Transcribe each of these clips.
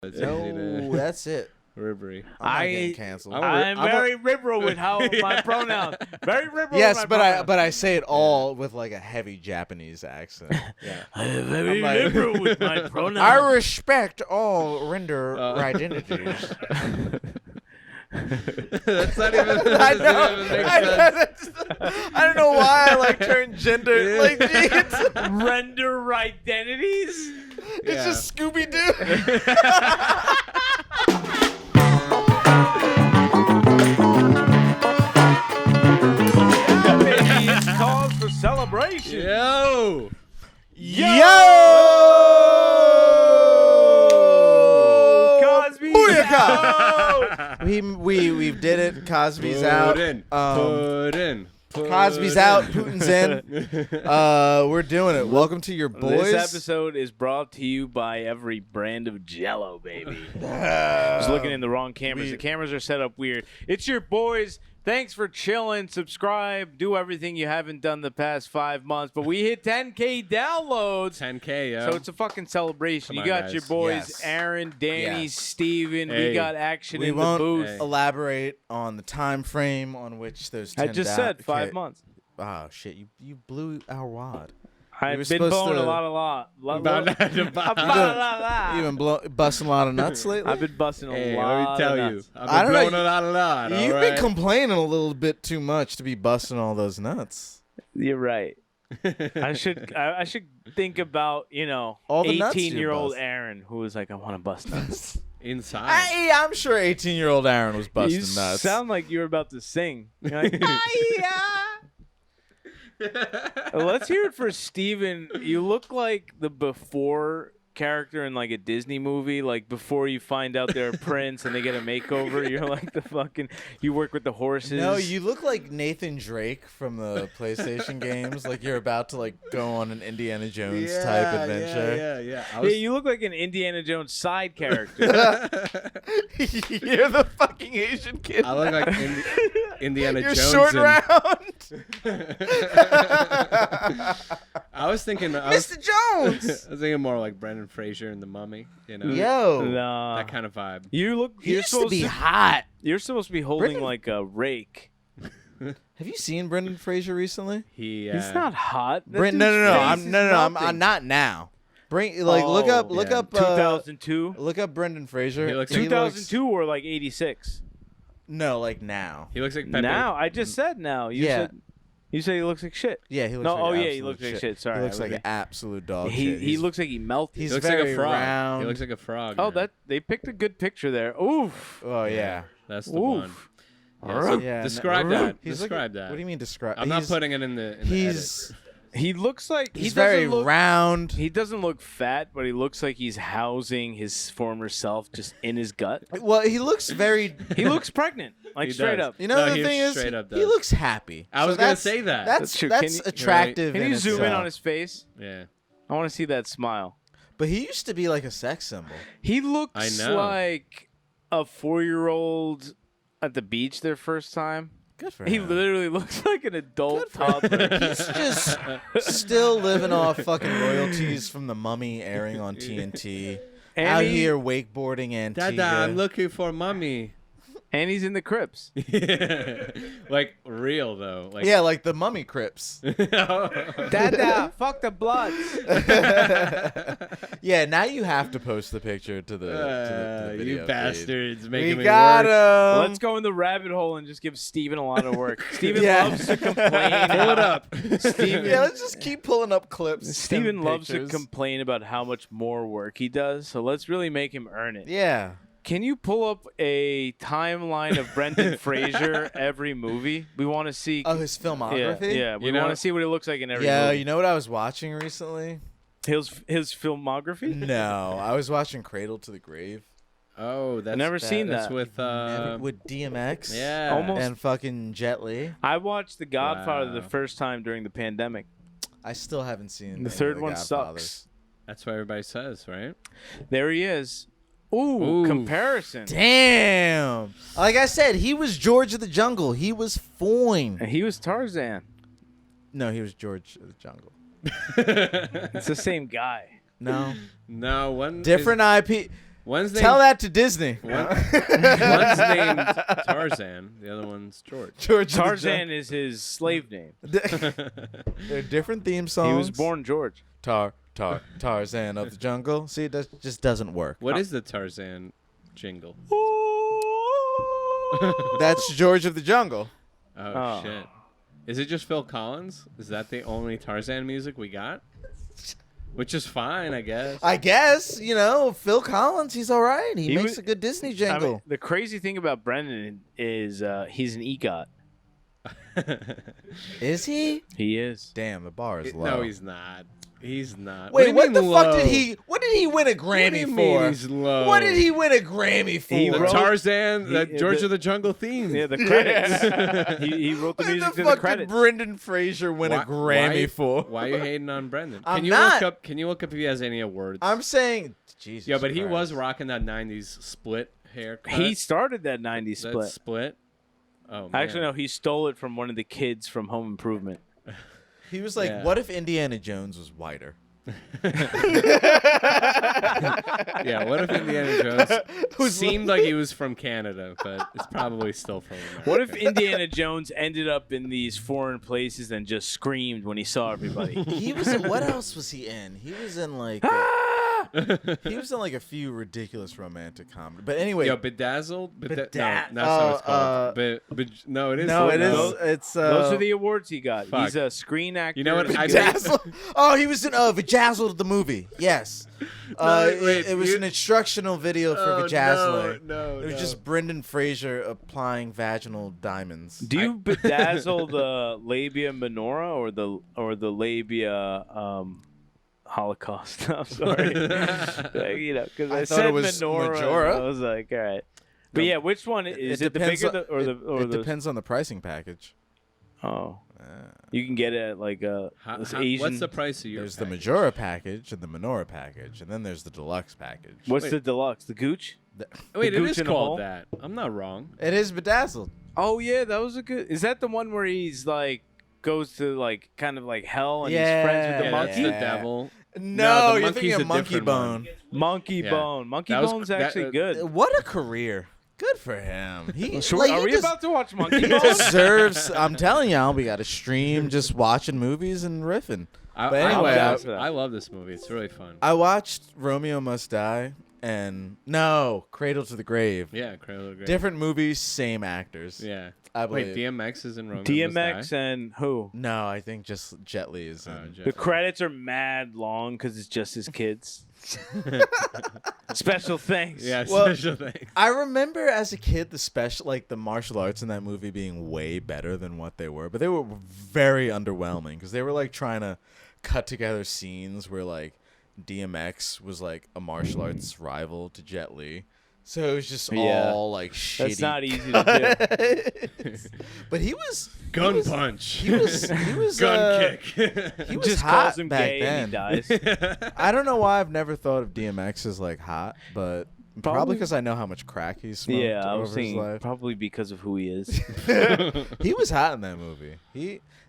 No, that's it. Ribbery. I'm not getting canceled. I'm very liberal with how my pronouns. Very liberal. Yes, with my pronouns. but I say it all with like a heavy Japanese accent. Yeah. I'm very liberal with my pronouns. I respect all render identities. That's not even. I don't know why I like turn gender like jeans. Render identities. It's just Scooby Doo. It's cause for celebration. Yo. Cosby. We did it. Cosby's out. Put in. Cosby's out. Putin's in. We're doing it. Welcome to Your Boyz. This episode is brought to you by every brand of Jello, baby. I was looking in the wrong cameras. The cameras are set up weird. It's Your Boyz. Thanks for chilling. Subscribe. Do everything you haven't done the past 5 months. But we hit 10K $10K, downloads. yo. So it's a fucking celebration. Come You on, got your guys. boys, Yes. Aaron, Danny, Yes. Steven. Hey. We got action We in the won't booth. elaborate on the time frame on which those 10 I just said 5 months. Oh, shit. You blew our wad. I've were been supposed blowing to- a lot. You've been busting a lot of nuts lately? I've been busting a Hey, lot. let me tell of you. nuts. I've I been don't know, blowing a lot. You've all been right? complaining a little bit too much to be busting all those nuts. You're right. I should think about, All the nuts you 18-year-old bust. Aaron who was like, I want to bust nuts. Inside. I'm sure 18-year-old Aaron was busting You nuts. sound like you were about to sing. You're like, let's hear it for Steven. You look like the before character in like a Disney movie, like before you find out they're a prince and they get a makeover. You're like you work with the horses. No, you look like Nathan Drake from the PlayStation games. Like you're about to like go on an Indiana Jones type adventure. Yeah. Yeah, you look like an Indiana Jones side character. You're the fucking Asian kid. I look like Indiana You're Jones. short round. I was thinking, Mr. Jones. I was thinking more like Brendan Fraser in The Mummy. Yo. Nah. That kind of vibe. You look. He You're used to supposed be hot. You're supposed to be holding like a rake. Have you seen Brendan Fraser recently? He's not hot. That No, dude's face is I'm nothing. not now. Look up 2002. Look up Brendan Fraser. He looks 2002 or like 86. No, like now. He looks like Pepe. Now I just said now. You said he looks like shit. Yeah, he looks No, like oh yeah, he absolute looks like shit. shit. Sorry, He looks I like was- an absolute dog He shit. he looks like he melted. He he's looks like very a frog. round. He looks like a frog. Oh, man. that they picked a good picture there. Oof. Oh yeah. That's the Oof. one. Yeah, so Yeah, describe no- that. He's Describe like, that. What do you mean describe? I'm not putting it in the edit. He's He looks like he's he very doesn't look, round. He doesn't look fat, but he looks like he's housing his former self just in his gut. Well, he looks very. He looks pregnant, like He straight does. up. You know No, the he thing is, straight up he does. looks happy. I was gonna say that. That's true. That's Can you- attractive. Can in you zoom in itself. on his face? Yeah. I want to see that smile. But he used to be like a sex symbol. He looks I know. like a 4-year-old at the beach their first time. Good for He him. literally looks like an adult Good for him. toddler. He's just still living off fucking royalties from The Mummy airing on TNT. Out And, here wakeboarding Antigua. Dada, I'm looking for mommy. and he's in the Crips. Like real though. Like Yeah, like the Mummy Crips. Dada, fuck the Bloods. Yeah, now you have to post the picture to the, video you feed. bastards making We me got work. him. Let's go in the rabbit hole and just give Steven a lot of work. Steven Yeah. loves to complain. Pull it up. Steven, Yeah, let's just keep pulling up clips. Steven and loves to pictures. complain about how much more work he does, so let's really make him earn it. Yeah. Can you pull up a timeline of Brendan Fraser every movie? We want to see. Oh, his yeah, filmography? yeah. We You know- want to see what it looks like in every Yeah, movie. you know what I was watching recently? His filmography? No, I was watching Cradle to the Grave. Oh, that's never seen that's that. with with DMX. yeah. Almost- And fucking Jet Li. I watched The Godfather Wow. the first time during the pandemic. I still haven't seen The any third of the one Godfathers. sucks. That's what everybody says, right? There he is. Ooh, Ooh. comparison. Damn. Like I said, he was George of the Jungle. He was fine. And he was Tarzan. No, he was George of the Jungle. It's the same guy. No. No, one Different IP. One's named, Tell that to Disney. one's named Tarzan. The other one's George. George Tarzan is his slave name. They're different theme songs. He was born George. Tarzan of the jungle. See, that just doesn't work. What is the Tarzan jingle? That's George of the Jungle. Oh, shit. Is it just Phil Collins? Is that the only Tarzan music we got? Which is fine, I guess. I guess, Phil Collins, he's all right. He makes was- a good Disney I jingle. mean, the crazy thing about Brendan is he's an EGOT. Is he? He is. Damn, the bar is low. No, he's not. He's not. Wait, what do the you mean fuck low? did he? What did he win a Grammy What do you for? mean he's low? What did he win a Grammy for? He The wrote- Tarzan, the he- George the- of the Jungle theme. Yeah, the credits. he wrote the What music the to fuck the credits. did Brendan Fraser win a Grammy for? Why are you hating on Brendan? I'm Can you not. look up? Can you look up if he has any awards? I'm saying, Jesus. Yeah, but he was Christ. rocking that '90s split haircut. He started that 90s that split. split. Oh, man. Actually, no, he stole it from one of the kids from Home Improvement. He was like, Yeah. what if Indiana Jones was whiter? Yeah, what if Indiana Jones seemed like he was from Canada, but it's probably still from America. What if Indiana Jones ended up in these foreign places and just screamed when he saw everybody? He was in, what else was he in? He was in like he was in like a few ridiculous romantic comedy. But anyway, Yo, Bedazzled? No, that's Bedaz- not what it's called. No, it is. no, it no. is. It's Those are the awards he got. Fuck. He's a screen actor. You know what? I Bedazzled. Oh, he was in Vajazzled the movie. Yes. wait, it was you- an instructional video for Vajazzling. No, It was just Brendan Fraser applying vaginal diamonds. Do you bedazzle the labia minora or the labia Holocaust? I'm sorry, because I thought said it was minora. Majora. I was like, all right. But yeah, which one is it? The depends bigger on- or the or it the? depends on the pricing package. Oh, you can get it at like this Asian. What's the price of your There's package? the Majora package and the Menorah package, and then there's the deluxe package. What's Wait. the deluxe? The Gooch? Wait, the it gooch is in a hole? called that. I'm not wrong. It is bedazzled. Oh yeah, that was a good. Is that the one where he's like goes to like kind of like hell and he's friends with the Yeah, monkey? that's the devil. No, the you're monkey's thinking a of Monkey different Bone. one. Monkey Yeah. Bone. Monkey That was- Bone's that- actually good. What a career. Good for him. He, So like, are he we just about to watch Monkey Bone? deserves. I'm telling y'all, we got a stream just watching movies and riffing. But anyway, I love this movie. It's really fun. I watched Romeo Must Die and Cradle to the Grave. Yeah, Cradle of Grave. Different movies, same actors. Yeah. I believe. Wait, DMX is in Romeo DMX Must Die? and who? No, I think just Jet Li is. Oh, in. Jet The Li. credits are mad long because it's just his kids. Special thanks. Yeah, Well, special thanks. I remember as a kid the martial arts in that movie being way better than what they were, but they were very underwhelming because they were like trying to cut together scenes where like DMX was like a martial arts rival to Jet Li. So it was just Yeah. all like shitty. That's not easy to do. But he was Gun punch. He was Gun kick. He was Just hot calls him back gay then. and he dies. I don't know why I've never thought of DMX as like hot, but probably Probably- because I know how much crack he smoked Yeah, I over was his thinking life. probably because of who he is. He was hot in that movie.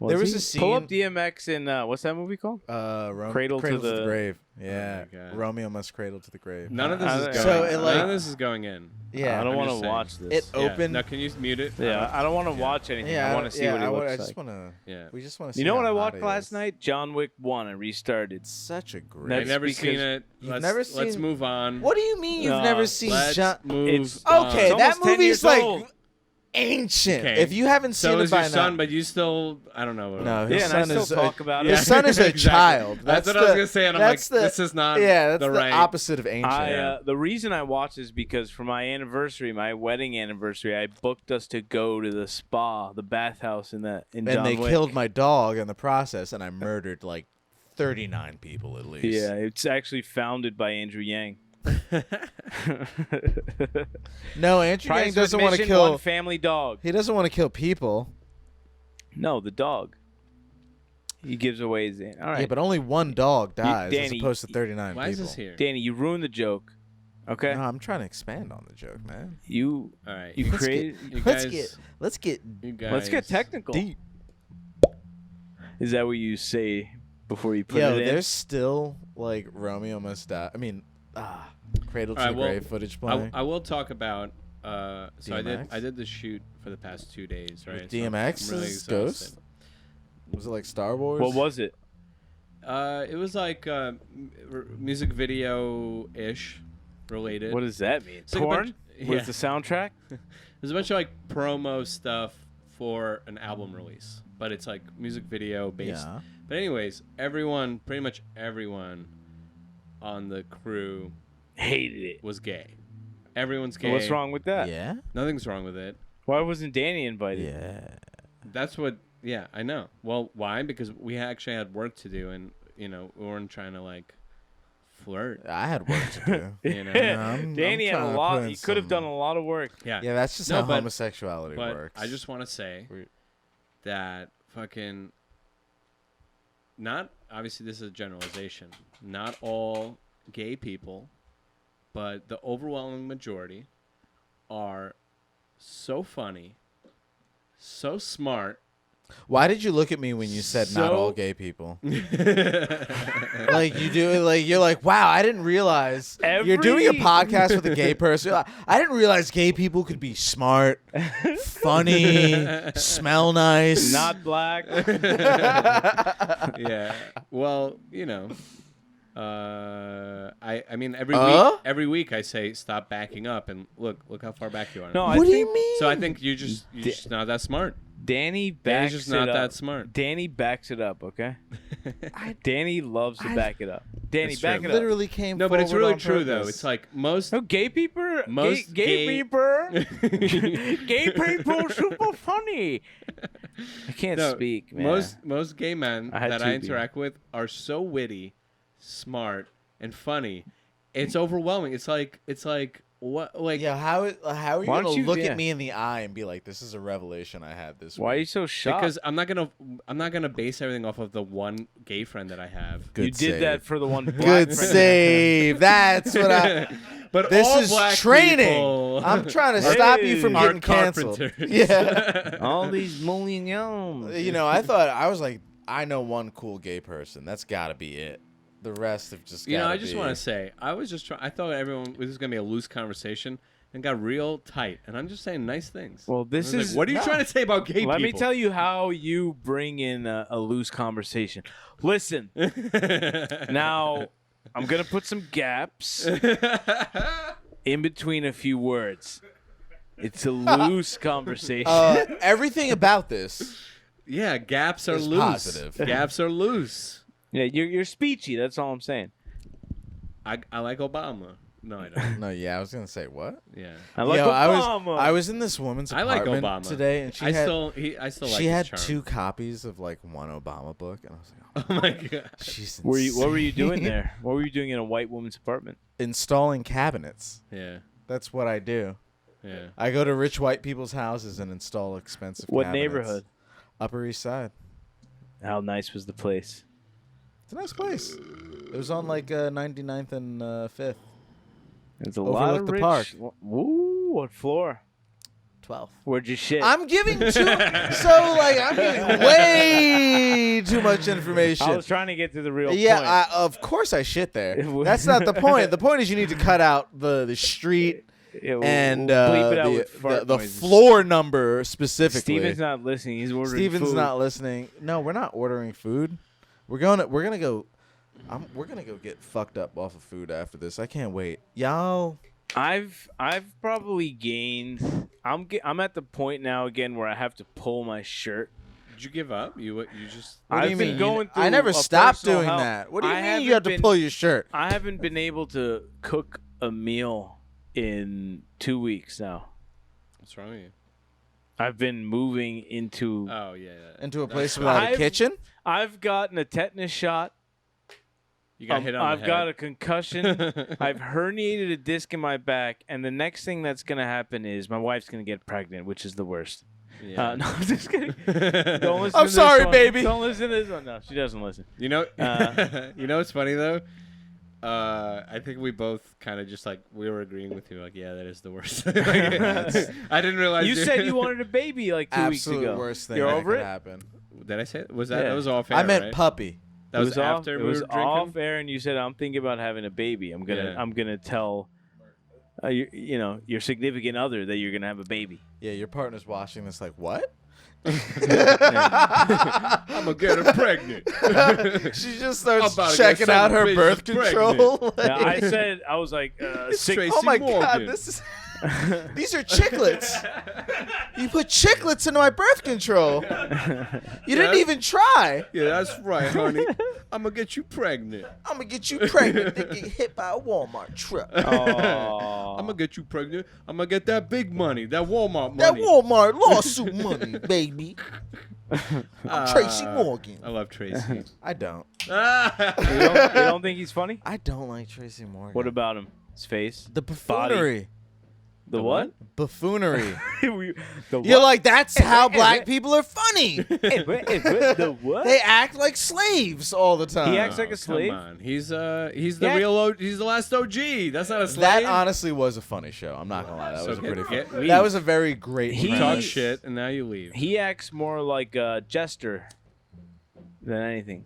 There was a scene. Pull up DMX in what's that movie called? Cradle to the- the Grave. Yeah, my God. Romeo Must Cradle to the Grave. None of this is going. So it, like- none of this is going in. Yeah, I don't I'm want just to saying. watch this. It Yeah. opened. Now, can you mute it? Yeah, I don't want to watch anything. Yeah, I want to see what he I looks just like. want to. Yeah. We just want to. You know what I watched last night? John Wick 1. I restarted. It's such a great. I've That's never because seen it. You've Let's never let's seen- move on. What do you mean you've No, never seen Let's John? move It's- on. Okay, It's that almost 10 movie's years like old. ancient. Okay. If you haven't seen So it is by your son, now, but you still, I don't know. no, Yeah, his and I son still is talk about it. His son is a Exactly. child. That's what I was gonna say, and I'm like, this is not that's the right. opposite of ancient. The reason I watched is because for my anniversary, my wedding anniversary, I booked us to go to the spa, the bathhouse in John and they Wick. killed my dog in the process, and I murdered like 39 people at least. Yeah, it's actually founded by Andrew Yang. No, Andrew Yang Price doesn't of want to admission, kill. one family dog. He doesn't want to kill people. No, the dog. He gives away his. All right, Yeah, but only one dog dies as Danny, opposed to 39 Why people. is this here? Danny, you ruined the joke. Okay, No, I'm trying to expand on the joke, man. you All right. you Let's created. You Let's guys, get you guys, Let's get technical. deep. Is that what you say before you put Yo, it in? there's still like Romeo Must Die. I mean, Cradle to All right, the well, Grave footage playing. I will talk about. So DMX? I did the shoot for the past 2 days, right? With So I'm DMX's really Ghost? exhausted. Was it like Star Wars? What was it? It was like music video ish related. What does that mean? It's like a Porn? bunch- Was yeah. the soundtrack? There's a bunch of like promo stuff for an album release, but it's like music video based. Yeah. But anyways, pretty much everyone on the crew Hated it. was gay. Everyone's gay. What's wrong with that? Yeah? Nothing's wrong with it. Why wasn't Danny invited? Yeah. That's what. Yeah, I know. Well, why? Because we actually had work to do, and we weren't trying to like flirt. I had work to do. You know. Danny had trying a to lot. put in He could have some- done a lot of work. Yeah. Yeah, that's just No, how but- homosexuality But works. I just want to say We- that fucking. Not obviously this is a generalization. Not all gay people, but the overwhelming majority are so funny, so smart. Why did you look at me when you said not So- all gay people? Like you do, like you're like, wow, I didn't realize you're doing a Every- podcast with a gay person. You're like, I didn't realize gay people could be smart, funny, smell nice. Not black. Yeah. Well, I mean every week I say stop backing up and look how far back you are. No, What I do think you mean? So I think you're just not that smart. Danny Danny's backs just it not up. that smart. Danny backs it up, okay? Danny loves to back it up. Danny, That's back true. it up. Literally came. No, but it's forward really on true though. purpose. It's like most No, gay people. Most gay gay- people. Gay people super funny. I can't no, speak, man. most gay men I had that two I beers. interact with are so witty, smart, and funny. It's overwhelming. It's like what like yeah. How are you Why gonna don't you- look yeah. at me in the eye and be like, "This is a revelation I had this Why are you week"? so shocked? because I'm not gonna base everything off of the one gay friend that I have. Good you save. did that for the one black Good friend. save. That's what I. But This all is black training. people I'm trying to stop you from Hey. getting canceled. carpenters. Yeah. All these millions. I was like, I know one cool gay person. That's got to be it. The rest have just. I gotta just be- want to say, I was just trying. I thought everyone this was gonna be a loose conversation, and got real tight. And I'm just saying nice things. Well, I this was like, is. what are you no. trying to say about gay Let me people? tell you how you bring in a loose conversation. Listen, now I'm gonna put some gaps in between a few words. It's a loose conversation. Everything about this. Yeah, gaps are It's loose. positive. Gaps are loose. Yeah, you're speechy. That's all I'm saying. I like Obama. No, I don't. No, yeah, I was gonna say what? Yeah, I like Yo, Obama. I was in this woman's I like apartment Obama today, and I had still like she his had charm. 2 copies of like one Obama book, and I was like, Oh my god. she's What were you doing insane. there? What were you doing in a white woman's apartment? Installing cabinets. Yeah, That's what I do. yeah. I go to rich white people's houses and install expensive What cabinets. neighborhood? Upper East Side. How nice was the place? It's a nice place. It was on like 99th and 5th. There's a lot of Overlook the rich. park. Ooh, what floor? 12th. Where'd you shit? I'm giving I'm giving way too much information. I was trying to get to the real point. Yeah, of course I shit there. That's not the point. The point is you need to cut out the street Yeah, we'll and bleep it out with fart the noises. floor number specifically. Steven's not listening. He's ordering Steven's food. not listening. No, we're not ordering food. We're gonna go get fucked up off of food after this. I can't wait. Y'all, I've probably gained. I'm at the point now again where I have to pull my shirt. Did you give up? You just. what do I've you been mean? going I through never a stopped personal doing hell. that. What do you I mean you have haven't to been- pull your shirt? I haven't been able to cook a meal in 2 weeks now. What's wrong with you? I've been moving into. Oh yeah. Into a place That's- without a I've- kitchen? I've gotten a tetanus shot. You got hit on I've the got a head. concussion. I've herniated a disc in my back, and the next thing that's gonna happen is my wife's gonna get pregnant, which is the worst. Yeah. No, I'm just kidding. Don't listen I'm to sorry, this one. baby. Don't listen to this one. No, she doesn't listen. You know, Uh, you know what's funny though? I think we both kind of just like we were agreeing with you, like, yeah, that is the worst. Like, I didn't realize You said you wanted a baby like 2 weeks Absolute ago. worst thing You're that over could it? happen. Did I say it? Was that Yeah. that was all fair? I meant right? puppy. That was after It we was were drinking. off air, and you said, "I'm thinking about having a baby. I'm gonna tell, your significant other that you're gonna have a baby." Yeah, your partner's watching this like, what? I'm gonna get her pregnant. She just I'm starts about to checking get out her some birth bitches control. Now, I was like, sick. Tracy Oh my god, Morgan. this is these are chiclets. You put chiclets into my birth control. You didn't even try. Yeah, that's right, honey. I'm gonna get you pregnant. I'm gonna get you pregnant and get hit by a Walmart truck. Oh. I'm gonna get you pregnant. I'm gonna get that big money, that Walmart That money. Walmart lawsuit money, baby. I'm Tracy Morgan. I love Tracy. I don't. You don't think he's funny? I don't like Tracy Morgan. What about him? His face? the buffoonery? The what? Buffoonery. The what? You're like, that's how black people are funny. The what? They act like slaves all the time. He acts like a slave? Come on. He's the Yeah. real he's the last OG. That's not a slave. That honestly was a funny show. I'm not gonna lie. That So was a pretty get- funny. leave. That was a very great. He- You premise. talk shit and now you leave. He acts more like a jester than anything.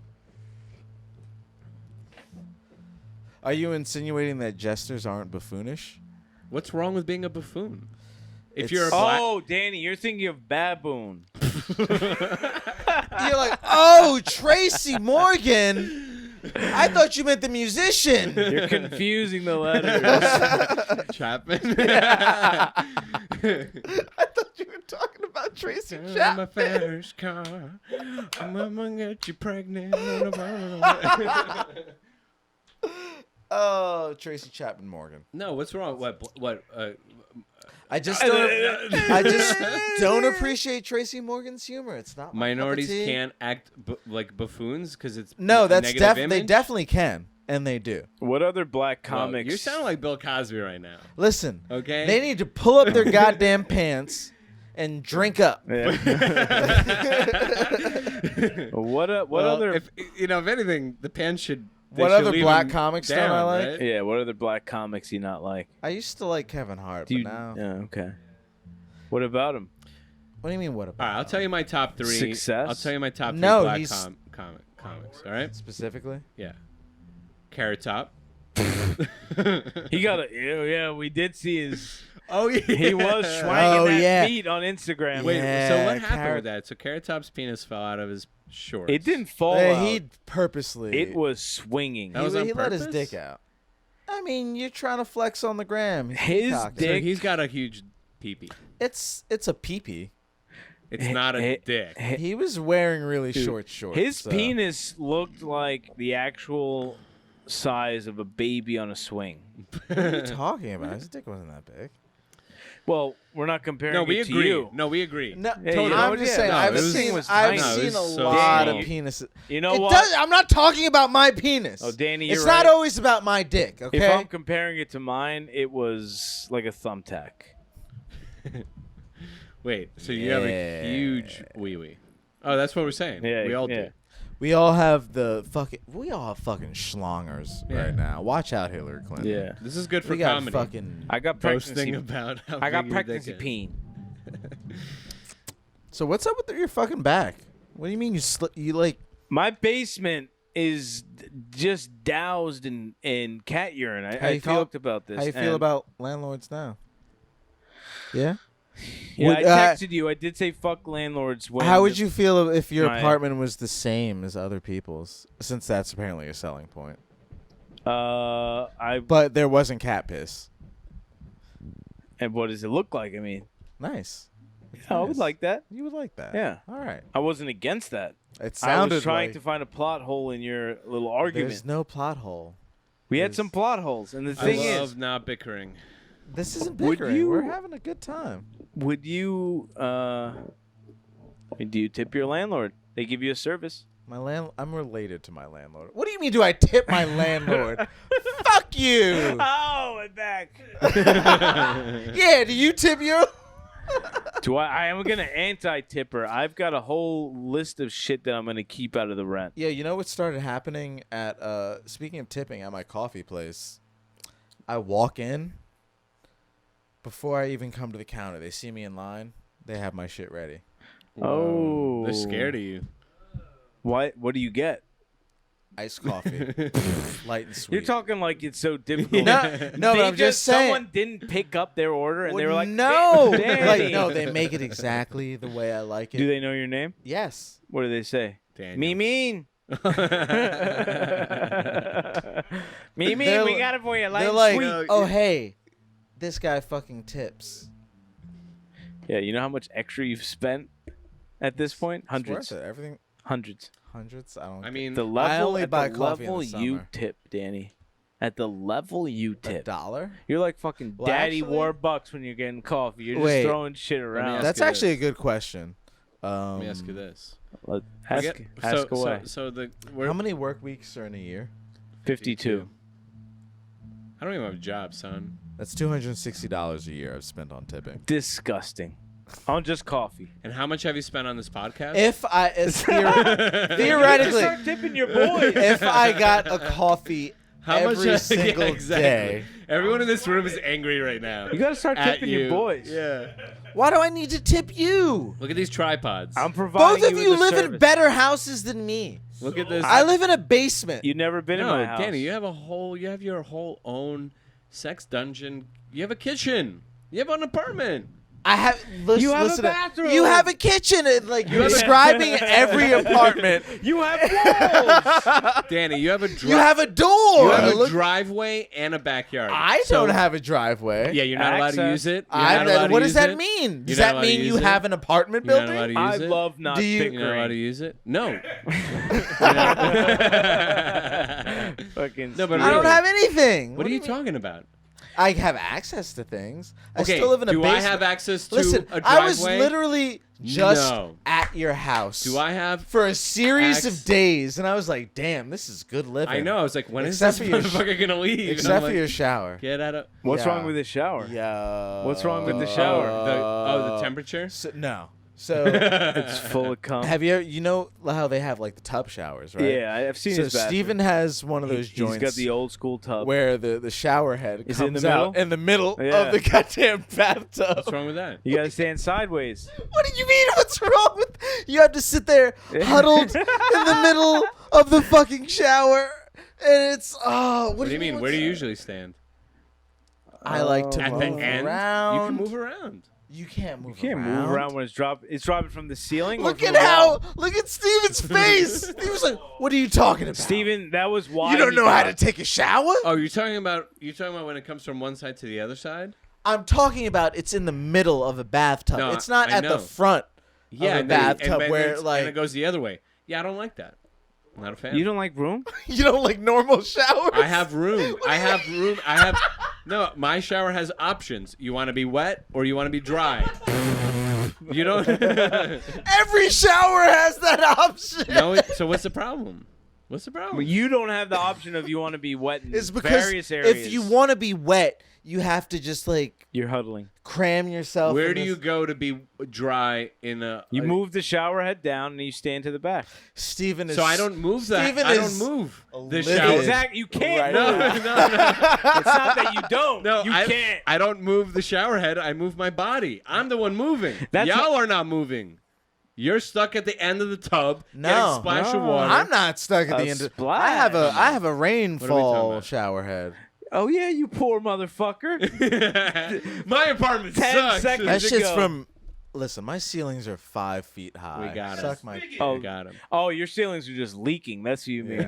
Are you insinuating that jesters aren't buffoonish? What's wrong with being a buffoon? If It's- you're a black Oh, Danny, you're thinking of baboon. You're like, oh, Tracy Morgan. I thought you meant the musician. You're confusing the letters. Chapman. I thought you were talking about Tracy My Chapman. first car. I'm gonna get you pregnant. Oh, Tracy Chapman Morgan. No, what's wrong? What? I just don't appreciate Tracy Morgan's humor. It's not my Minorities cup of tea. can't act like buffoons because it's No, a that's negative they image? definitely can, and they do. What other black Well, comics? you sound like Bill Cosby right now. Listen, Okay. they need to pull up their goddamn pants and drink up. Yeah. what Well, other? if anything, the pants should. they What should other leave black them comics don't down, I like? right? Yeah, what other black comics you not like? I used to like Kevin Hart, Do but you, now. yeah, okay. What about him? What do you mean? What All about? right, I'll tell you my top three. Success? I'll tell you my top three No, black he's- comics. All right. specifically. Yeah. Carrot Top. He got a yeah. We did see his. Oh yeah. He was swinging Oh, that yeah. feet on Instagram. Wait. Yeah, so what happened Carrot- with that? So Carrot Top's penis fell out of his shorts. It didn't fall Yeah, out. he purposely. It was swinging. That was on he let his purpose? dick out. I mean, you're trying to flex on the gram. He's His peacocking. So dick- he's got a huge peepee. It's a peepee. It's not a H- dick. He was wearing really Dude, short shorts. His so- penis looked like the actual size of a baby on a swing. What are you talking about? His dick wasn't that big. Well, we're not comparing No, we it to agree. you. No, we agree. No, Yeah, you know I'm what? just Yeah, saying. no, I've it was- seen. was I've tiny. seen It a was so lot small. of penises. You know It what? does, I'm not talking about my penis. Oh, Danny, it's you're not right. always about my dick. Okay. If I'm comparing it to mine, it was like a thumbtack. Wait. So you have a huge wee wee. Oh, that's what we're saying. Yeah, we all yeah. do. we all have the fucking. We all have fucking schlongers Yeah. right now. Watch out, Hillary Clinton. Yeah. This is good for We got comedy. fucking. I got Boasting pregnancy. about how I got big your dick pregnancy is. peen. So what's up with your fucking back? What do you mean you like? My basement is just doused in cat urine. How I you feel- talked about this. How you feel and- about landlords now? Yeah. Yeah, Would- I texted you. I did say fuck landlords. When How would you feel if your my- apartment was the same as other people's? Since that's apparently a selling point. But there wasn't cat piss. And what does it look like? I mean, Nice. I would Nice. like that. You would like that. Yeah. All right. I wasn't against that. It I sounded was trying like to find a plot hole in your little argument. there's no plot hole. We had there's- some plot holes, and the I thing love is, not bickering. This isn't Would bickering. you- We're having a good time. would you? Do you tip your landlord? They give you a service. I'm related to my landlord. What do you mean? Do I tip my landlord? Fuck you. Oh, I'm back. Yeah. Do you tip your? Do I am gonna anti-tipper. I've got a whole list of shit that I'm gonna keep out of the rent. Yeah. You know what started happening at? Speaking of tipping, at my coffee place, I walk in. Before I even come to the counter, they see me in line. They have my shit ready. Oh. They're scared of you. What do you get? iced coffee, light and sweet. You're talking like it's so difficult. No, but I'm just saying. Someone didn't pick up their order and they were like, no, Danny. no, they make it exactly the way I like it. Do they know your name? Yes. What do they say? Daniel. Me mean. Me mean. They're- We got it for you. Light They're and like, sweet. oh hey, this guy fucking tips. Yeah, you know how much extra you've spent at this point? It's Hundreds. worth it. Everything Hundreds. hundreds. I don't. I mean, The level only at buy the coffee in level the you summer. tip, Danny. At the level you tip. $1. You're like fucking Well, Daddy actually- Warbucks when you're getting coffee. You're just Wait. throwing shit me around. ask That's you actually this. a good question. let me ask you this. Ask, Forget- ask away. So How many work weeks are in a year? 52. I don't even have a job, son. That's $260 a year I've spent on tipping. Disgusting. On just coffee. And how much have you spent on this podcast? If I, it's theoretically, Start tipping your boys. if I got a coffee how every much? single exactly. day, Everyone in this room is angry right now. You gotta start At tipping you. your boys. Yeah. why do I need to tip you? Look at these tripods. I'm providing Both of you with a live in service. better houses than me. Look at this. I live in a basement. You've never been in no, my house. Danny, you have your whole own sex dungeon. You have a kitchen. You have an apartment. I have. Listen, You have a listen, bathroom. You have a kitchen. And, like you're have a- describing every apartment. You have walls. Danny, you have a You have a door. you have a Look, driveway and a backyard. I So- don't have a driveway. Yeah, you're not allowed to Access. use it. You're not allowed to What use does that it. mean? Does You're not that allowed to mean you use it. have an apartment You're not building? allowed to I use it. love not Do you- bickering. You're not allowed to use it. No. Fucking No, but I don't really. have anything. What are do you mean? talking about? I have access to things. I Okay, still live in a do basement. I have access to Listen, a driveway? I was literally just No. at your house. Do I have? For a series Ac- of days, and I was like, "Damn, this is good living." I know. I was like, when is Except this for your sh- motherfucker gonna leave? And I'm Except for like, your shower. Get out of. What's Yeah. wrong with the shower? Yeah. What's wrong with the shower? The temperature. No. So It's full of cum. have you know how they have like the tub showers, right? Yeah, I've seen So his bathroom. Steven has one of those He's joints got the old school tub. where the shower head Is comes it in the out middle? in the middle Yeah. of the goddamn bathtub. What's wrong with that? You gotta stand sideways. What do you mean? What's wrong with? You have to sit there huddled in the middle of the fucking shower, and it's What do you mean? Where do you what's- usually stand? I like to At move the end. around. You can move around. You can't move. You can't move around when it's dropping. It's dropping from the ceiling. or Look from at the how. wall? Look at Steven's face. He was like, "What are you talking about, Steven, that was why You don't he know how got- to take a shower." Oh, you're talking about when it comes from one side to the other side? I'm talking about it's in the middle of a bathtub. No, it's not I at know. the front Yeah, of a and then- bathtub and where it's- like and it goes the other way. Yeah, I don't like that. I'm not a fan. You don't like room? you don't like normal showers. I have room. I have room. I have. No, my shower has options. You want to be wet or you want to be dry. You don't. Every shower has that option. No. So what's the problem? What's the problem? Well, you don't have the option of you want to be wet in It's because various areas. if you want to be wet, you have to just like you're huddling. cram yourself. Where in do this- you go to be dry in a? You move the shower head down and you stand to the back. Steven is. So I don't move that. Steven I don't is move the livid. shower. Exactly. You can't Right. No, move. no, no. It's not that you don't. No, you I can't. I don't move the shower head. I move my body. I'm the one moving. That's Y'all are not moving. You're stuck at the end of the tub, No. getting splash of No. water. I'm not stuck at A the end. I splash. have a talking rainfall about? shower head. Oh yeah, you poor motherfucker. My apartment 10 sucks. seconds. That to shit's go. from. Listen, my ceilings are 5 feet high. We got Suck it. my. Oh, We got him. Oh, your ceilings are just leaking. That's what you mean.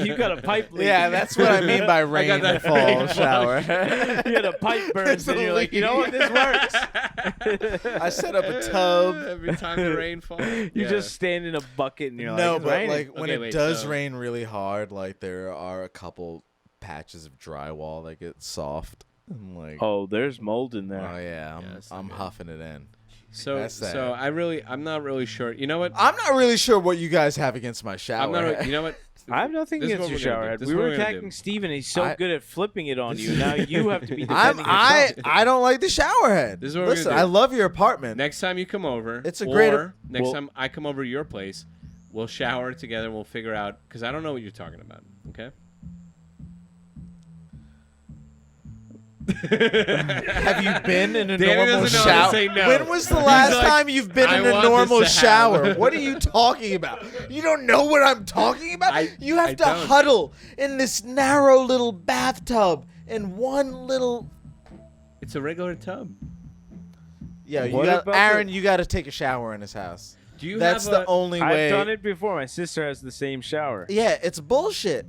You got a pipe leak. Yeah, that's what I mean by I got that rainfall rainfall shower. You got a pipe burst, and you're like, you know what? This works. I set up a tub. Every time the rain falls. You just stand in a bucket, and you're No, like, it's but raining. like when Okay, it wait, does so- rain really hard, like there are a couple patches of drywall that get soft. I'm like, oh, there's mold in there. oh yeah, I'm, Yeah, that's I'm not good. huffing it in. So That's sad. I'm not really sure. You know what? I'm not really sure what you guys have against my shower. I'm not. You know what? I have nothing This is against what your we're gonna shower do. head. This We is what were we're gonna attacking do. Steven. He's so I- good at flipping it on you. Now you have to be I'm, defending yourself. I don't like the shower head. This is what we're Listen, gonna do. I love your apartment. Next time you come over, It's a great- Or next Well- time I come over to your place, we'll shower together. And we'll figure out because I don't know what you're talking about. Okay. Have you been in a Danny normal doesn't know how to shower? say no. When was the last like, time you've been "I in a want this normal to shower? happen." What are you talking about? You don't know what I'm talking about? You have I to don't. huddle in this narrow little bathtub in one little. It's a regular tub. Yeah, What about Aaron. You got to take a shower in his house. Do you That's have the a, only way. I've done it before. My sister has the same shower. Yeah, it's bullshit.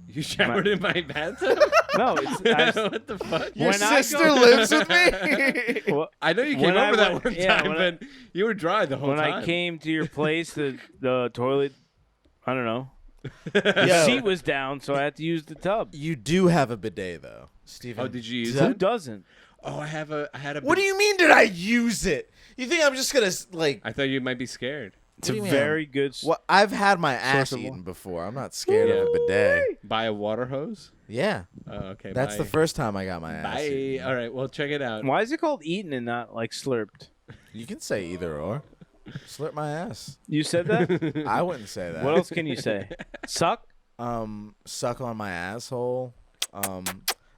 You showered in my bathtub? No, it's What the fuck? Your When I sister go- lives with me. well, I know you came When I over that went- one yeah, time, when I- but you were dry the whole when time. I came to your place, the toilet, I don't know, the Yo. seat was down, so I had to use the tub. You do have a bidet, though, Steven. Oh, did you use Who it? doesn't? Oh, I had a. What do you mean? Did I use it? You think I'm just gonna like? I thought you might be scared. It's What a do you mean? very good. Well, I've had my ass Source of eaten before. I'm not scared of a bidet. Buy a water hose? Yeah, Oh, okay. that's bye. the first time I got my ass eaten. Bye. All right. Well, check it out. Why is it called eaten and not like slurped? You can say either or. Slurp my ass. You said that. I wouldn't say that. What else can you say? Suck. Suck on my asshole.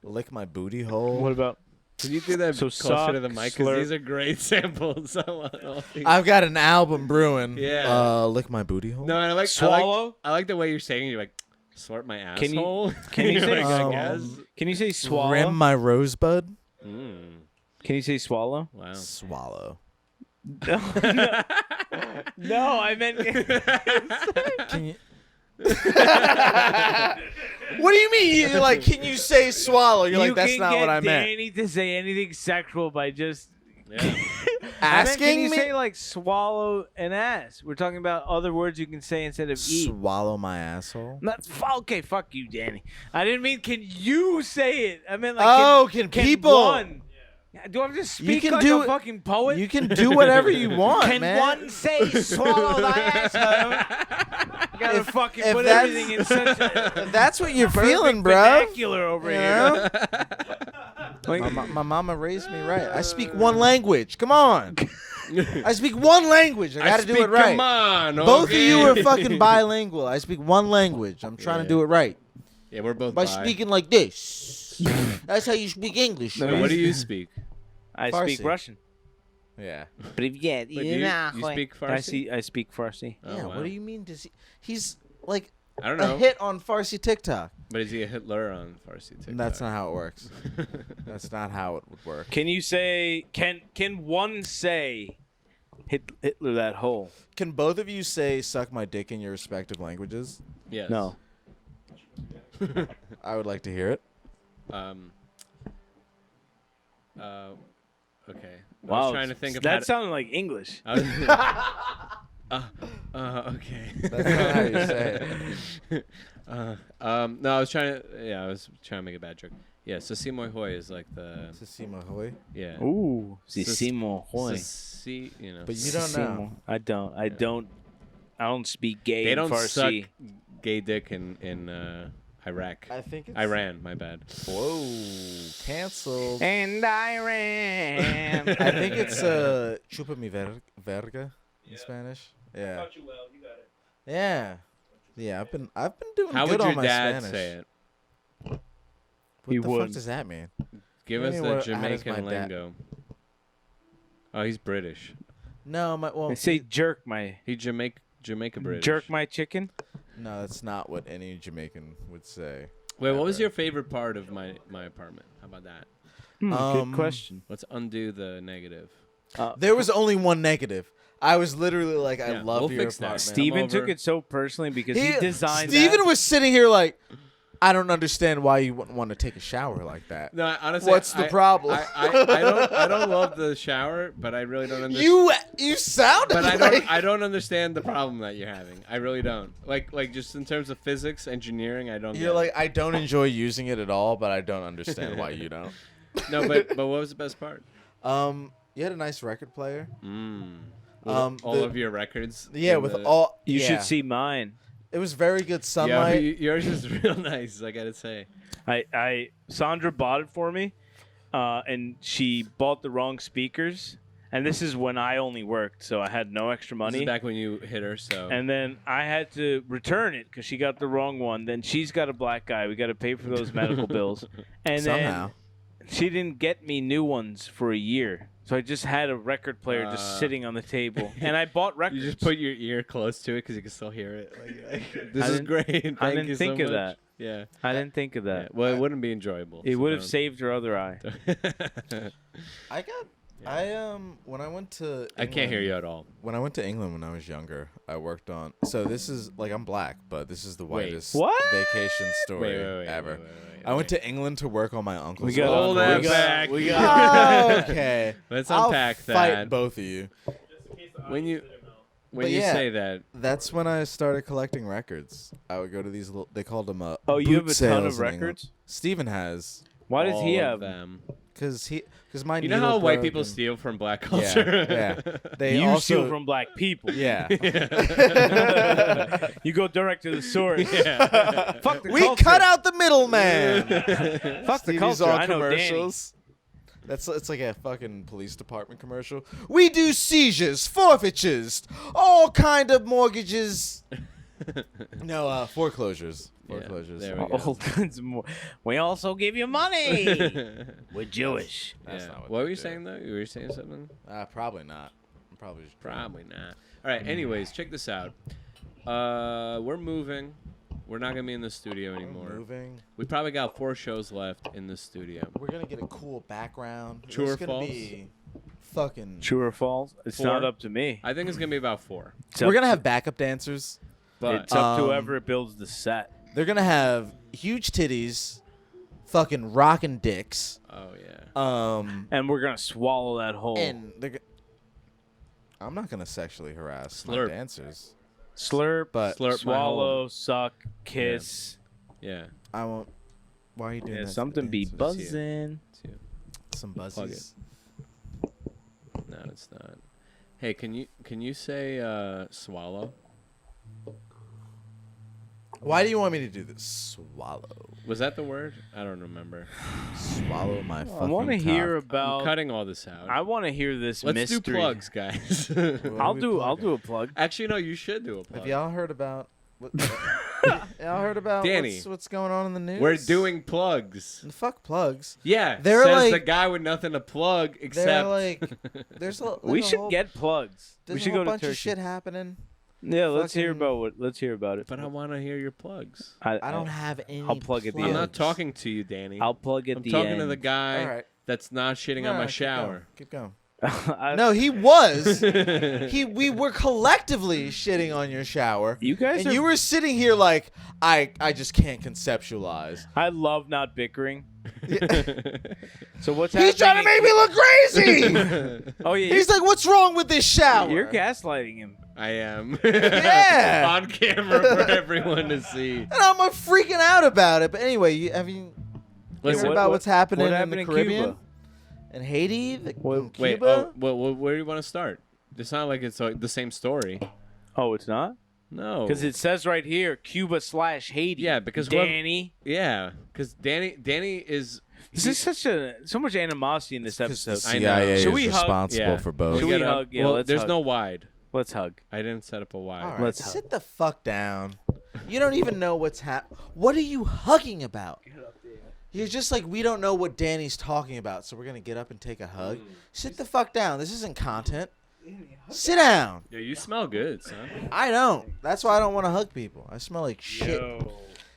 Lick my booty hole. What about? Can you do that So closer to the suck, mic? Because slurp. these are great samples. I want all these. I've got an album brewing. Yeah. Lick my booty hole. No, and I like Swallow? I like the way you're saying it. You're like, slurp my Can you- asshole. can you You're say- like, I guess. Can you say swallow? Rim my rosebud. Mm, Can you say swallow? wow. Swallow. No, I meant. Can you? What do you mean? You're like, can you say swallow? You're like, that's not what I meant. Danny to say anything sexual by just Yeah. I meant, Asking can you me? say like swallow an ass? We're talking about other words you can say instead of eat. Swallow my asshole. Okay, fuck you, Danny. I didn't mean can you say it. I meant like Oh, can people? one? Do I have to speak can like do a it- fucking poet? You can do whatever you want, Can man. one say swallow thy asshole? You gotta fucking if put that's- everything in such a If that's what you're perfect feeling, bro. vernacular over You here. know? Like, My mama raised me right. I speak one language. Come on. I speak one language. I got to do it right. Come on. Both of you okay. are fucking bilingual. I speak one language. I'm trying to do it right. Yeah, we're both By bi. speaking like this. That's how you speak English. Wait, what do you speak? I Farsi. speak Russian. Yeah. Привет. Wait, do you speak Farsi? I speak Farsi. Oh, Yeah. wow. What do you mean? He's like I don't a know. hit on Farsi TikTok. But is he a Hitler on Farsi TikTok? And that's not how it works. That's not how it would work. Can you say? Can one say? Hitler that hole? Can both of you say "suck my dick" in your respective languages? Yes. No. I would like to hear it. Okay. I Wow. was trying to think of that sounded like English. I was, okay. That's not how you say it. No, I was trying to make a bad joke. Yeah, Sasimo Hoy is like the Sasima Hoy. yeah. Ooh. Sasimo Hoy. You know. But you don't know. I don't speak gay They in don't Farsi. suck gay dick in Iraq. I think it's Iran, my bad. Whoa, canceled. And Iran. I think it's chupa mi verga in Spanish. Yeah. You well, you got it. Yeah. Yeah, I've been doing How good would your on my dad Spanish. say it? What He the would. fuck does that mean? Give What us do you the mean, how does Jamaican my dad- lingo. Oh, he's British. No, They say jerk my He Jamaica British. jerk my chicken. no, that's not what any Jamaican would say. Wait, what was Ever. your favorite part of my apartment? How about that? Good question. Let's undo the negative. There was only one negative. I was literally like, I Yeah, love we'll your fix that. apartment. Steven over. took it so personally because he designed Steven that. was sitting here like, I don't understand why you wouldn't want to take a shower like that. No, honestly, What's the problem? I don't love the shower, but I really don't understand. You sounded But like I don't understand the problem that you're having. I really don't. Like just in terms of physics, engineering, I don't. you're get like, I don't enjoy using it at all, but I don't understand why you don't. it. No, but what was the best part? You had a nice record player. All The- of your records. Yeah, in with the- all. You yeah. should see mine. It was very good Yeah, sunlight. yours is real nice. I gotta say. Sandra bought it for me, and she bought the wrong speakers. And this is when I only worked, so I had no extra This money. is back when you hit her. So. And then I had to return it because she got the wrong one. Then she's got a black eye. We got to pay for those medical bills. And Somehow. She didn't get me new ones for a year. So I just had a record player just sitting on the table. And I bought records. You just put your ear close to it because you can still hear it. This is great. Thank I didn't you think so of much. that. Yeah. I didn't think of that. Yeah. Well, it wouldn't be enjoyable. It so would have don't- saved her other eye. I got. When I went to England, I can't hear you at all. When I went to England when I was younger, I worked on. So this is like I'm black, but this is the Wait, whitest what? vacation story Wait, ever. wait. I went to England to work on my uncle's. We got Hold golf that course. back. We got Okay, Let's I'll unpack fight that. both of you. When you But you yeah. say that, That's when I started collecting records. I would go to these little. They called them Oh, you have boot a ton sales of in England. records? Steven has, Why does he all have of them? because my. You know needle how white broke people and- steal from black culture? Yeah, yeah. They You also steal from black people. Yeah. You go direct to the source. Yeah. Fuck the We culture. cut out the middleman. Fuck the Stevie's culture. all I know Danny. commercials. It's like a fucking police department commercial. We do seizures, forfeitures, all kind of mortgages. No, foreclosures. Yeah, Foreclosures. there we go. All kinds of more. We also give you money. We're Jewish. That's Yeah. not What they were you do. saying though? You were saying something? Probably not. I'm probably just Probably not. All right. Anyways, check this out. We're moving. We're not gonna be in the studio anymore. moving. We probably got 4 shows left in the studio. We're gonna get a cool background. True or It's gonna false? be fucking. True or false? It's 4? not up to me. I think it's gonna be about 4. It's We're up gonna to- have backup dancers. But It's up to Um, whoever builds the set. They're gonna have huge titties, fucking rockin' dicks. oh yeah. And we're gonna swallow that whole And I'm not gonna sexually harass my Slurp. dancers, slurp, but Slurp my swallow, whole- suck, kiss. Yeah. I won't. Why are you doing Yeah, that? to something be dancers? buzzing. Some Plug buzzies. No, it's not. Hey, can you say swallow? Why do you want me to do this? Swallow. Was that the word? I don't remember. Swallow my fucking I want to hear cock. I'm about. cutting all this out. I want to hear this Let's mystery. do plugs, guys. What I'll are we do plugging? a plug. Actually, no, you should do a plug. Have y'all heard about? Y'all heard about Danny. what's going on in the news? We're doing plugs. Fuck plugs. Yeah, They're says like- the guy with nothing to plug They're except. like, there's a. We there's a should whole, get plugs. There's We should a whole go to bunch Turkey. of shit happening. Yeah, let's hear Fucking- about what. Let's hear about it. But I want to hear your plugs. I don't have any. I'll plug at the I'm end. not talking to you, Danny. I'll plug at I'm the talking end. to the guy All right. that's not shitting on my shower. Keep going. I- No, he was. We were collectively shitting on your shower. You guys and are. you were sitting here like I just can't conceptualize. I love not bickering. So what's He's happening? trying to make me look crazy. Oh yeah, He's like, "What's wrong with this shower?" you're gaslighting him. I am. Yeah. On camera for everyone to see. And I'm freaking out about it. But anyway, have you Listen, heard about what's happening what in happened the in Caribbean? Cuba? In Haiti? In Wait, Wait, Cuba? well, where do you want to start? It's not like it's like the same story. Oh, it's not? No. Because it says right here, Cuba/Haiti. Yeah, because whoever- Danny. Yeah, because Danny is. This is so much animosity in this Because the episode. I know. CIA Should is we hug? responsible Yeah. for both. Should we gotta- hug? Yeah, well, let's there's hug. no wide. Let's hug. I didn't set up a wide. All right, Let's hug. sit the fuck down. You don't even know what's happening. What are you hugging about? You're just like, we don't know what Danny's talking about, so we're going to get up and take a hug. Sit the fuck down. This isn't content. Sit down. Yeah, you smell good, son. I don't. That's why I don't want to hug people. I smell like shit. Yo.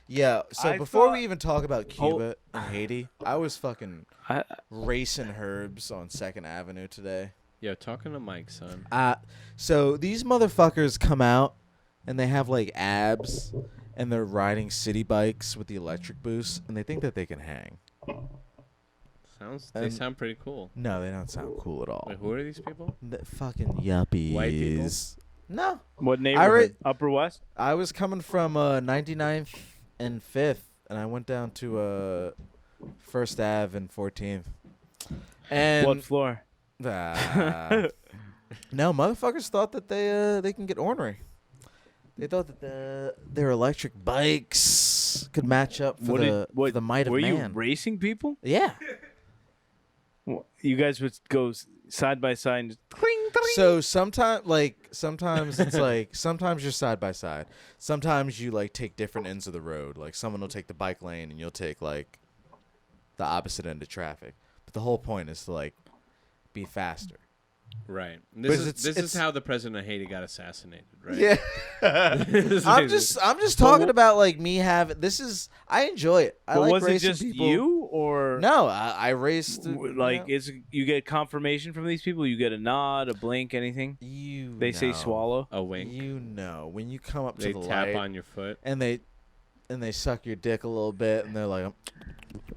Yeah, so I before thought- we even talk about Cuba and Haiti, I was fucking I, racing herbs on 2nd Avenue today. Yo, talking to Mike, son. So these motherfuckers come out and they have like abs and they're riding city bikes with the electric boost and they think that they can hang. They And- sound pretty cool. No, they don't sound cool at all. Wait, who are these people? The fucking yuppies. White people? No, what neighborhood? Upper West? I was coming from 99th and 5th and I went down to 1st Ave and 14th. And What floor? No, motherfuckers thought that they can get ornery. They thought that their electric bikes could match up for for the might of were man. you racing people? Yeah. You guys would go side by side and just cling, cling. So sometimes it's like sometimes you're side by side. Sometimes you like take different ends of the road. Like someone will take the bike lane and you'll take like the opposite end of traffic. But the whole point is to like be faster. Right. But This is how the president of Haiti got assassinated, right? Yeah. I'm just talking about like me having. I enjoy it. I But like was it racing just people. you or No, I raced. like you get confirmation from these people? You get a nod, a blink, anything? They say swallow. A wink. When you come up They to the tap light on your foot. and they suck your dick a little bit and they're like, I'm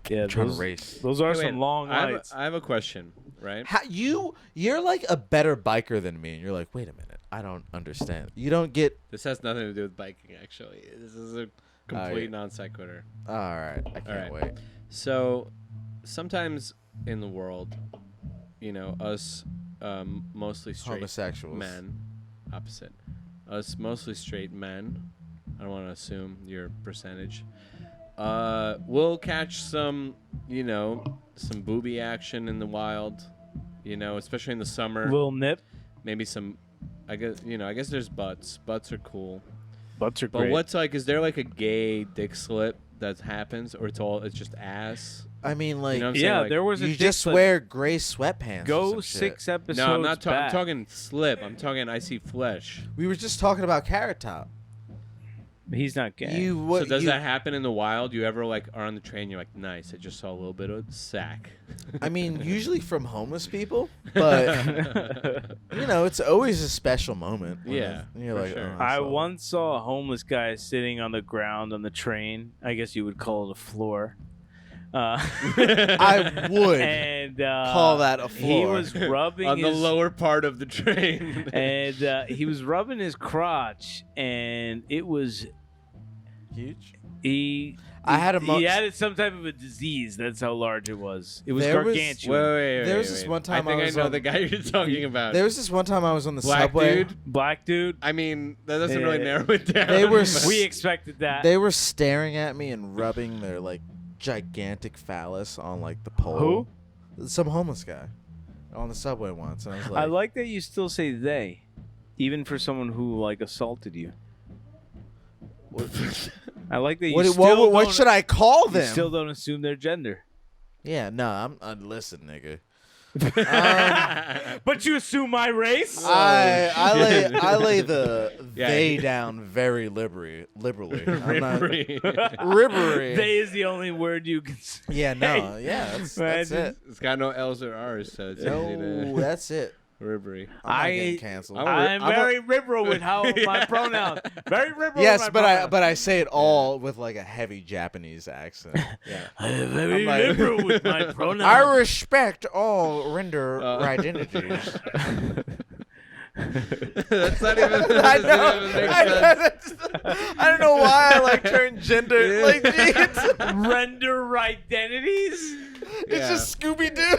Yeah, trying to race. Those are Hey, wait, some long lights. I have a question, right? You're like a better biker than me, and you're like, wait a minute, I don't understand. You don't get. This has nothing to do with biking, actually. This is a complete non sequitur. All right, I can't wait. So, sometimes in the world, us mostly straight Homosexuals. men, opposite. Us mostly straight men, I don't want to assume your percentage. We'll catch some booby action in the wild, especially in the summer. Little nip. Maybe some, I guess there's butts. Butts are cool. Butts are But great. what's like, is there like a gay dick slip that happens, or it's just ass? I mean, like, You know what I'm saying? Like, there was a you dick just slip. wear gray sweatpants. or Go some shit. 6 episodes No, I'm not talking. back. I'm talking slip. I'm talking I see flesh. We were just talking about Carrot Top. He's not gay. So does that happen in the wild? You ever like are on the train? You're like, nice. I just saw a little bit of sack. I mean, usually from homeless people, but it's always a special moment. when Yeah, you're for like, sure. oh, I saw once saw a homeless guy sitting on the ground on the train. I guess you would call it a floor. I would and call that a floor. He was rubbing on the his, lower part of the train. and he was rubbing his crotch, and it was huge. he had some type of a disease. That's how large it was. It was There was- gargantuan. Wait. There was this one time I think I I, was know on- the guy you're talking about. There was this one time I was on the Black subway. dude. Black dude. I mean, that doesn't really Yeah. narrow it down. They were but- We expected that. They were staring at me and rubbing their like gigantic phallus on like the pole. Who? Some homeless guy on the subway once, and I was like, I like that you still say they, even for someone who like assaulted you. I like that you what should I call you them? still don't assume their gender. Yeah, no, listen, nigga. But you assume my race? I lay the Yeah. they down very liberally. I'm not, Ribbery. ribbery. They is the only word you can say. Yeah, no, yeah, that's it. It's got no L's or R's, so it's easy No, to that's it. ribbery. I'm not getting canceled. I'm very liberal with how my pronouns. Very liberal. Yes, with my pronouns. but I say it all with like a heavy Japanese accent. Yeah. I'm very I'm like- liberal with my pronouns. I respect all render identities. That's not even. I that know. doesn't even make I sense. I don't know why I like turned gender. Like, it's Render identities. Yeah. just Scooby Doo.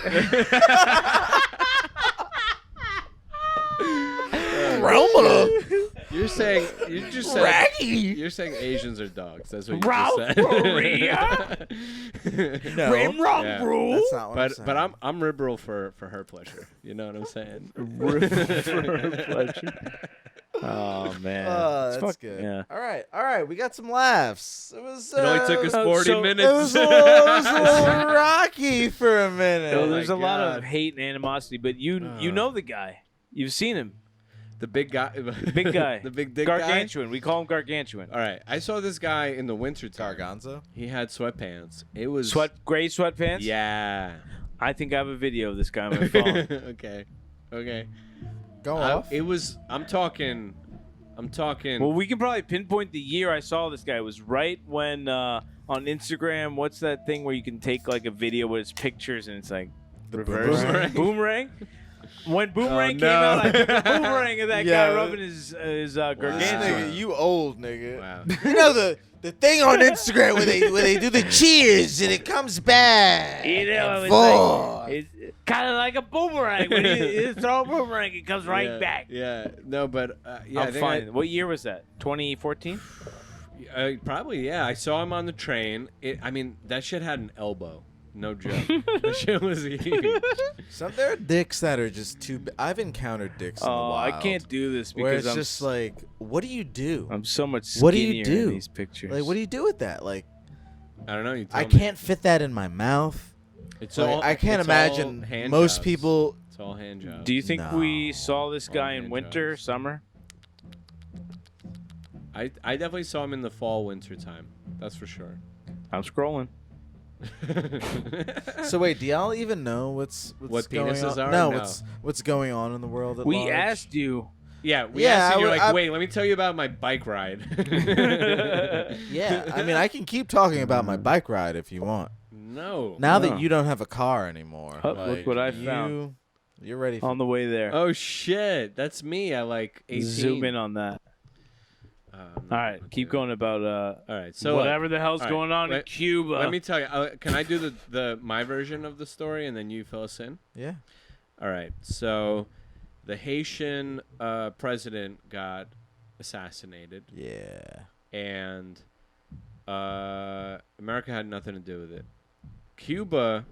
Roma. You're saying you just said Raggy. you're saying Asians are dogs. That's what you just said. No, Yeah. that's not what I'm saying. But I'm liberal for her pleasure. You know what I'm saying? Oh man, Oh, It's that's fuck- good. Yeah. All right. We got some laughs. It was. It only took us 40 so- minutes. It was a little rocky for a minute. So Oh there's my a lot God. of hate and animosity, but you know the guy. You've seen him. The big guy. Big guy. The big dick guy. Gargantuan. We call him Gargantuan. All right. I saw this guy in the winter time. Garganza. He had sweatpants. It was Gray sweatpants? Yeah. I think I have a video of this guy on my phone. Okay. Go off. It was. I'm talking. Well, we can probably pinpoint the year I saw this guy. It was right when on Instagram, what's that thing where you can take like a video with its pictures and it's like The reverse boomerang? boomerang? When Boomerang no. came out, I took a boomerang of that Yeah. guy rubbing his This gargantuan. nigga, you old nigga. Wow. You know the thing on Instagram where they do the cheers and it comes back. You know, and it's forth. it's kind of like a boomerang. When you throw a boomerang, it comes right Yeah, back. Yeah. No, but yeah. I I'm think fine. What year was that? 2014? Probably, yeah. I saw him on the train. I mean, that shit had an elbow. No joke. That shit was huge. There are dicks that are just too. I've encountered dicks in the Oh, wild. I can't do this Where because it's I'm just like, what do you do? I'm so much skinnier What do you do? in these pictures. Like, what do you do with that? Like, I don't know. You tell I me. can't fit that in my mouth. It's Like, all. I can't it's all imagine hand most jobs. people. It's all hand jobs. Do you think we No. saw this guy in hand winter, jobs. summer? I definitely saw him in the fall, winter time. That's for sure. I'm scrolling. So wait, do y'all even know what's What going penises on? are? No, No. what's going on in the world at We large? asked you. Yeah, we Yeah, asked you. You're like, I- wait, let me tell you about my bike ride. Yeah, I mean, I can keep talking about my bike ride if you want. No. Now No. that you don't have a car anymore, Oh, look what I found. You're ready for On the way there. Oh shit, that's me. I like 18. Zoom in on that. All right, keep going about All right, so whatever the hell's all right, going on in wait, Cuba. Let me tell you. Can I do the my version of the story and then you fill us in? Yeah. All right. So, the Haitian president got assassinated, Yeah. and America had nothing to do with it. Cuba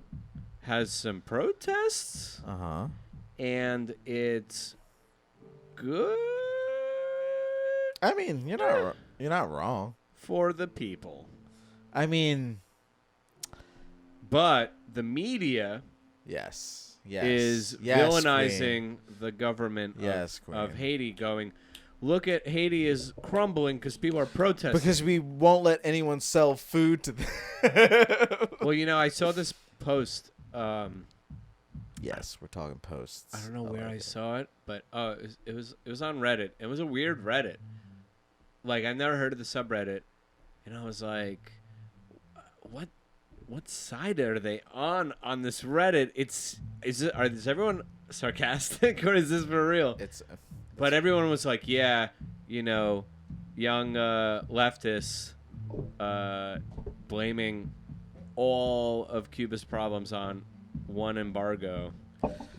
has some protests, Uh-huh. and it's good I mean, you're not wrong. for the people. I mean, But the media yes. Yes. is yes, villainizing the government Yes, of Queen. Haiti, going, look at Haiti is crumbling because people are protesting. Because we won't let anyone sell food to them. Well, I saw this post. Yes, we're talking posts. I don't know where like I it. saw it, but it was on Reddit. It was a weird Reddit. Like, I've never heard of the subreddit, and I was like, what side are they on this Reddit? Is everyone sarcastic or is this for real? It's But everyone was like, yeah, young leftists blaming all of Cuba's problems on one embargo.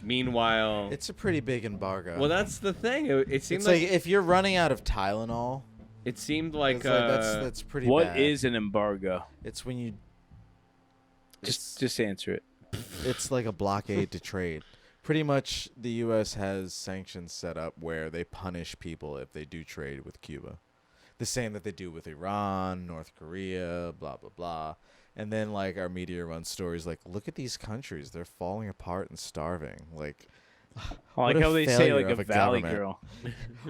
Meanwhile, it's a pretty big embargo. well, that's the thing. It seemed it's like, like if you're running out of Tylenol, it seemed like, it's like that's pretty What bad. is an embargo? It's when you Just answer it. it's like a blockade to trade. Pretty much the US has sanctions set up where they punish people if they do trade with Cuba. The same that they do with Iran, North Korea, blah blah blah. And then like our media runs stories like, look at these countries, they're falling apart and starving. Like I like what a how they say failure like a of a valley government. girl.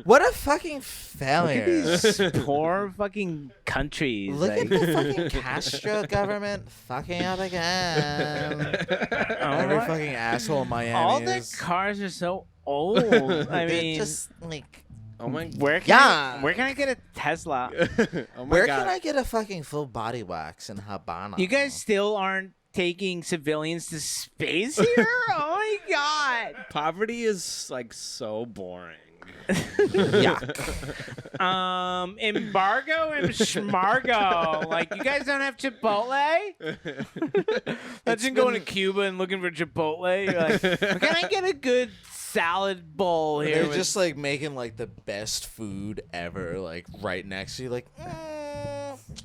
what a fucking Look failure. at these poor fucking countries. Look at like, the fucking Castro government fucking up again. Every what? fucking asshole in Miami all their is. cars are so old. I They're mean, just like, oh my, where can Yeah. where can I get a Tesla? oh my where God. can I get a fucking full body wax in Habana? You guys still aren't taking civilians to space here? Oh my god. Poverty is like so boring. Yuck. Embargo and schmargo. Like, you guys don't have Chipotle? Imagine going to Cuba and looking for Chipotle. You're like, can I get a good salad bowl here? They're with-" just like making like the best food ever, like right next to you, like.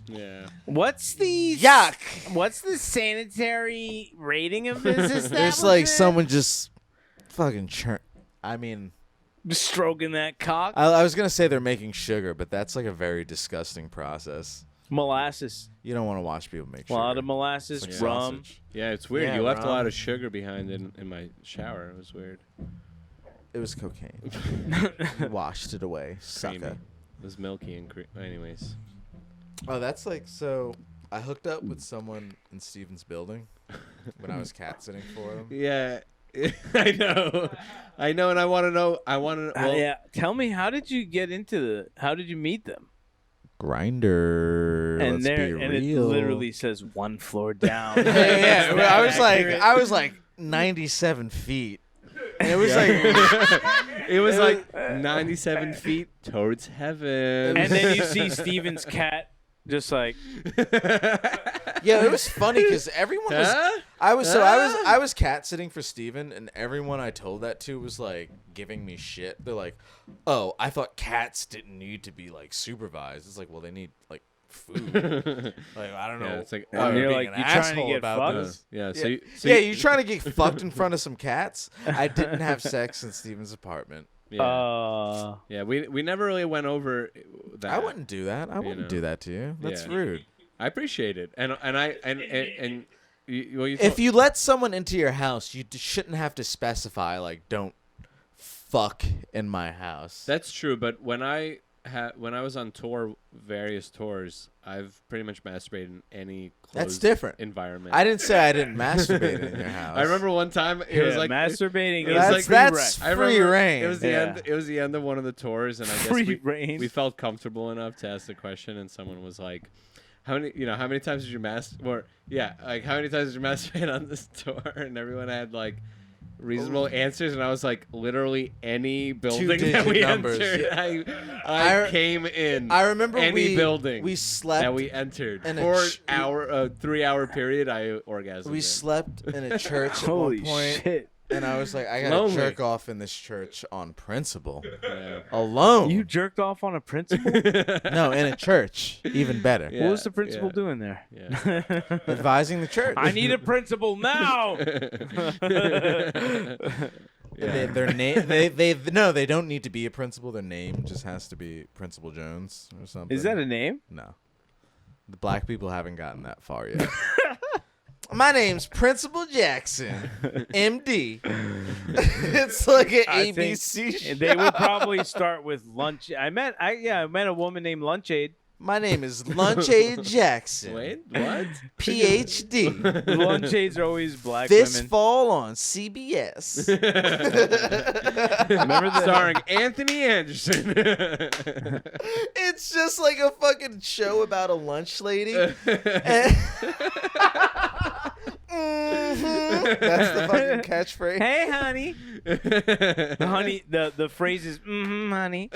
Yeah. What's the Yuck. What's the sanitary rating of this establishment? There's like someone just fucking churn. I mean, stroking that cock. I was gonna say they're making sugar, but that's like a very disgusting process. Molasses. You don't want to watch people make A sugar. lot of molasses, It's like rum. sausage. Yeah, it's weird. Yeah, You left a lot rum. of sugar behind in my shower. It was weird. It was cocaine. You washed it away, Creamy. sucker. It was milky and anyways. Oh, that's like so. I hooked up with someone in Steven's building when I was cat sitting for him. Yeah, I know, and I want to know. I want to. Well, Yeah. Tell me, how did you get into how did you meet them? Grinder. And Let's there, be and it real. literally says one floor down. Yeah, Is that I was like 97 feet. And it was like it was like 97 feet towards heaven. And then you see Steven's cat just like, yeah, it was funny because everyone was. Huh? I was cat sitting for Steven, and everyone I told that to was like giving me shit. They're like, "Oh, I thought cats didn't need to be like supervised." It's like, well, they need like food. Like I don't know. Yeah, it's like, why and you're you're being like, an you trying to asshole get about fucked? this. yeah. Yeah, So, you trying to get fucked in front of some cats? I didn't have sex in Steven's apartment. yeah. Yeah, we never really went over that. I wouldn't do that. I wouldn't know. do that to you. That's Yeah. rude. I appreciate it, and you, If you let someone into your house, you shouldn't have to specify like don't fuck in my house. That's true, but when I was on tour, various tours, I've pretty much masturbated in any closed That's different environment. I didn't say I didn't masturbate in your house. I remember one time it was like masturbating. It was that's I free remember reign. It was the end. It was the end of one of the tours, and I guess we felt comfortable enough to ask the question, and someone was like, "How many times did you masturbate?" Or how many times did you masturbate on this tour? And everyone had like reasonable answers, and I was like, literally any building that we numbers. entered, I came in. I remember any building we slept that we entered in for 3-hour period. I orgasmed. We slept in a church at Holy one point, shit! and I was like, I gotta Lonely. jerk off in this church on principle, Yeah. alone. You jerked off on a principal? No, in a church, even better. Yeah. What was the principal yeah. doing there? Yeah. Advising the church. I need a principal now. Yeah. They don't need to be a principal. Their name just has to be Principal Jones or something. Is that a name? No. The black people haven't gotten that far yet. My name's Principal Jackson, MD. It's like an ABC show. They would probably start with lunch. I met a woman named Lunchaid. My name is Lunchaid Jackson. Wait, what? PhD. Lunchaids are always black This women. fall on CBS. Remember that? Starring Anthony Anderson. It's just like a fucking show about a lunch lady. That's the fucking catchphrase. Hey, honey. The phrase is, honey.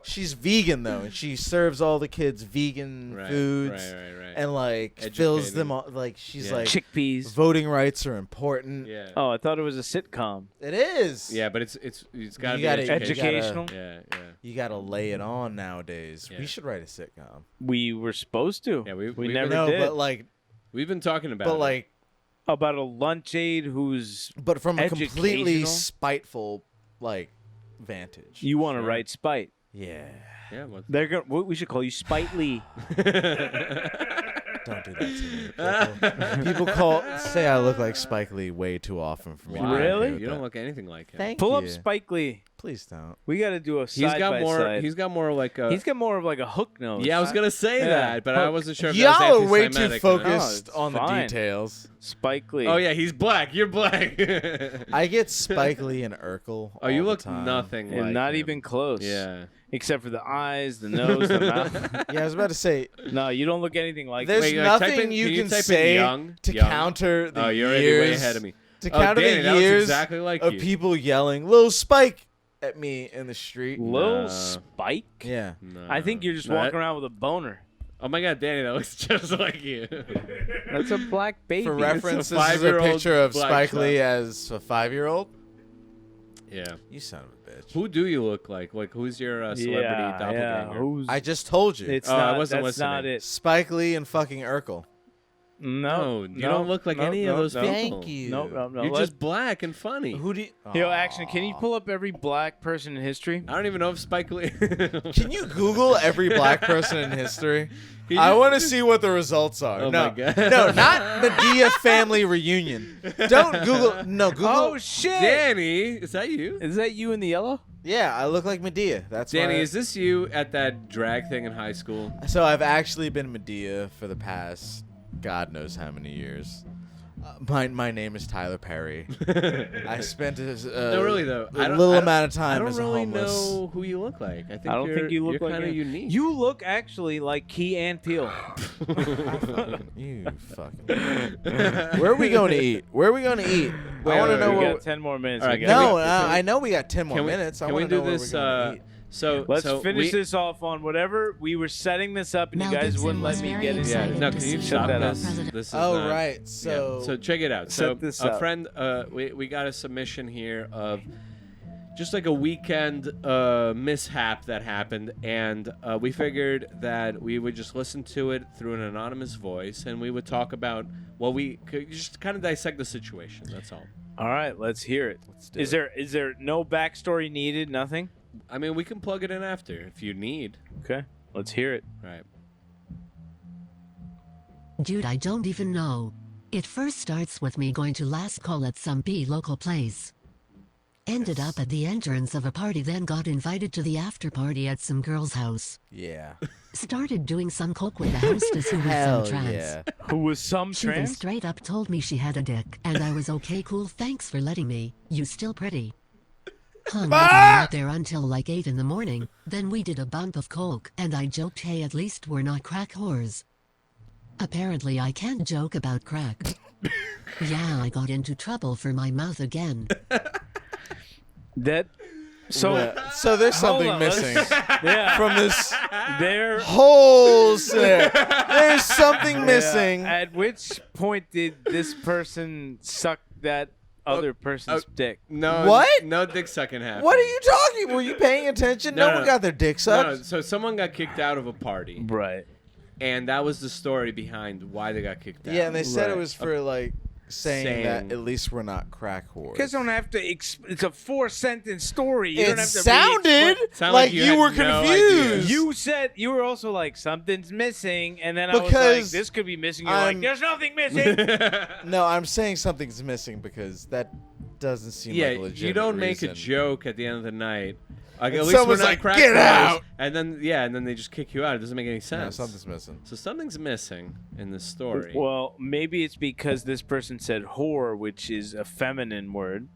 She's vegan though, and she serves all the kids vegan foods, right. and like fills them all. Like she's like Chickpeas. voting rights are important. Yeah. Oh, I thought it was a sitcom. It is. Yeah, but it's got to be gotta- educational. Educational. Yeah. You gotta lay it on nowadays. Yeah. We should write a sitcom. We were supposed to. Yeah, we we've never been- No, did. but like, We've been talking about About a lunchaid who's but from a completely Educational? spiteful like vantage. you want to Sure. write Spite. Yeah. Yeah, what? They're gonna. We should call you Spite Lee. Don't do that to me. People say I look like Spike Lee way too often for me. to be Why? Really? okay with You don't that. look anything like him. Thank Pull you. up Spike Lee. Please don't. We got to do a He's side got by more. side. He's got more like a. He's got more of like a hook nose. Yeah, I was gonna say Yeah. that, but I Hook. wasn't sure if Y'all that was are way too anti-Semitic. focused No, it's on the fine. details. Spike Lee. Oh yeah, he's black. You're black. I get Spike Lee and Urkel. Oh, you all the look time. nothing and like not him. even close. Yeah. Except for the eyes, the nose, the mouth. Yeah, I was about to say. No, you don't look anything like. There's Wait, like, type nothing in- you can you can type in say young? to Young? counter the Oh, you're years. already way ahead of me. To Oh, counter Danny, the that looks years exactly like of you. people yelling "Lil Spike" at me in the street. Lil Nah. Spike. Yeah. No. I think you're just No, walking that- around with a boner. Oh my God, Danny, that looks just like you. That's a black baby. For reference, a this is a 5-year-old picture of black Spike child. Lee as a 5-year-old. Yeah. You son of a bitch. Who do you look like? Like, who's your celebrity doppelganger? Who's? I just told you. It's Oh, I not. wasn't that's not listening. it. Spike Lee and fucking Urkel. No, you don't look like any of those people. Thank you. No. You're just black and funny. Who do you? Yo, action. Can you pull up every black person in history? I don't even know if Spike Lee. Can you Google every black person in history? Can I you- want to see what the results are. Oh no, my God. no, not Medea family reunion. Don't Google. No, Google. Oh shit! Danny, is that you? Is that you in the yellow? Yeah, I look like Medea. That's Danny, why. is this you at that drag thing in high school? So I've actually been Medea for the past God knows how many years. My name is Tyler Perry. I spent No, really though. a little amount of time I don't as a really homeless. know who you look like. I don't think you look you're like kind of him. unique. You look actually like Key and Peele. You fucking. Where are we going to eat? Where are we going to eat? Wait, I want to wait, know we wait. where. got 10 more minutes. All right, we can got- No, we- I know we got 10 more Can we- minutes. I Can want we to know do where this? we're going to eat. So Let's so finish we- this off on whatever we were setting this up, and Mel you guys Gibson wouldn't let was me very get it. Yeah, excited no. to Can you see stop that up. this? President. This is Oh not- right, yeah. so So check it out. Set So this a up. friend, we got a submission here of just like a weekend mishap that happened, and we figured that we would just listen to it through an anonymous voice, and we would talk about what we could just kind of dissect the situation. That's all. All right, let's hear it. Let's do Is there no backstory needed? Nothing. I mean, we can plug it in after if you need. Okay, let's hear it. Right. Dude, I don't even know. It first starts with me going to last call at some local place. Ended up at the entrance of a party, then got invited to the after party at some girl's house. Yeah. Started doing some coke with the hostess who was Hell some trans. yeah. Who was some She then trans? straight up told me she had a dick, and I was okay, cool, thanks for letting me. You still pretty. Hung out there until like 8 in the morning, then we did a bump of coke, and I joked, hey, at least we're not crack whores. Apparently I can't joke about crack. Yeah, I got into trouble for my mouth again. That. So. Yeah. So there's Hold something on, let's- missing Yeah. from this There. whole scenario. There's something missing. At which point did this person suck that other person's dick? No. What? No dick sucking happened. What are you talking? Were you paying attention? No, No. one got their dick No, sucked. no, so someone got kicked out of a party, Right. and that was the story behind why they got kicked out. Yeah, and they said it Right. was for like saying that Saying- at least we're not crack whores. Because don't have to. It's a 4-sentence story. You It don't have to sounded Sound like like you you had were no confused. idea. You said you were also like something's missing, and then I was Because like, this could be missing. You're I'm- like, there's nothing missing. No, I'm saying something's missing because that doesn't seem Yeah, like a legitimate you don't make a reason. joke at the end of the night. Like, And at least we're someone's not like, crack "Get whores," out! and then they just kick you out. It doesn't make any No, sense. something's missing. So something's missing in this story. Well, maybe it's because this person said whore, which is a feminine word.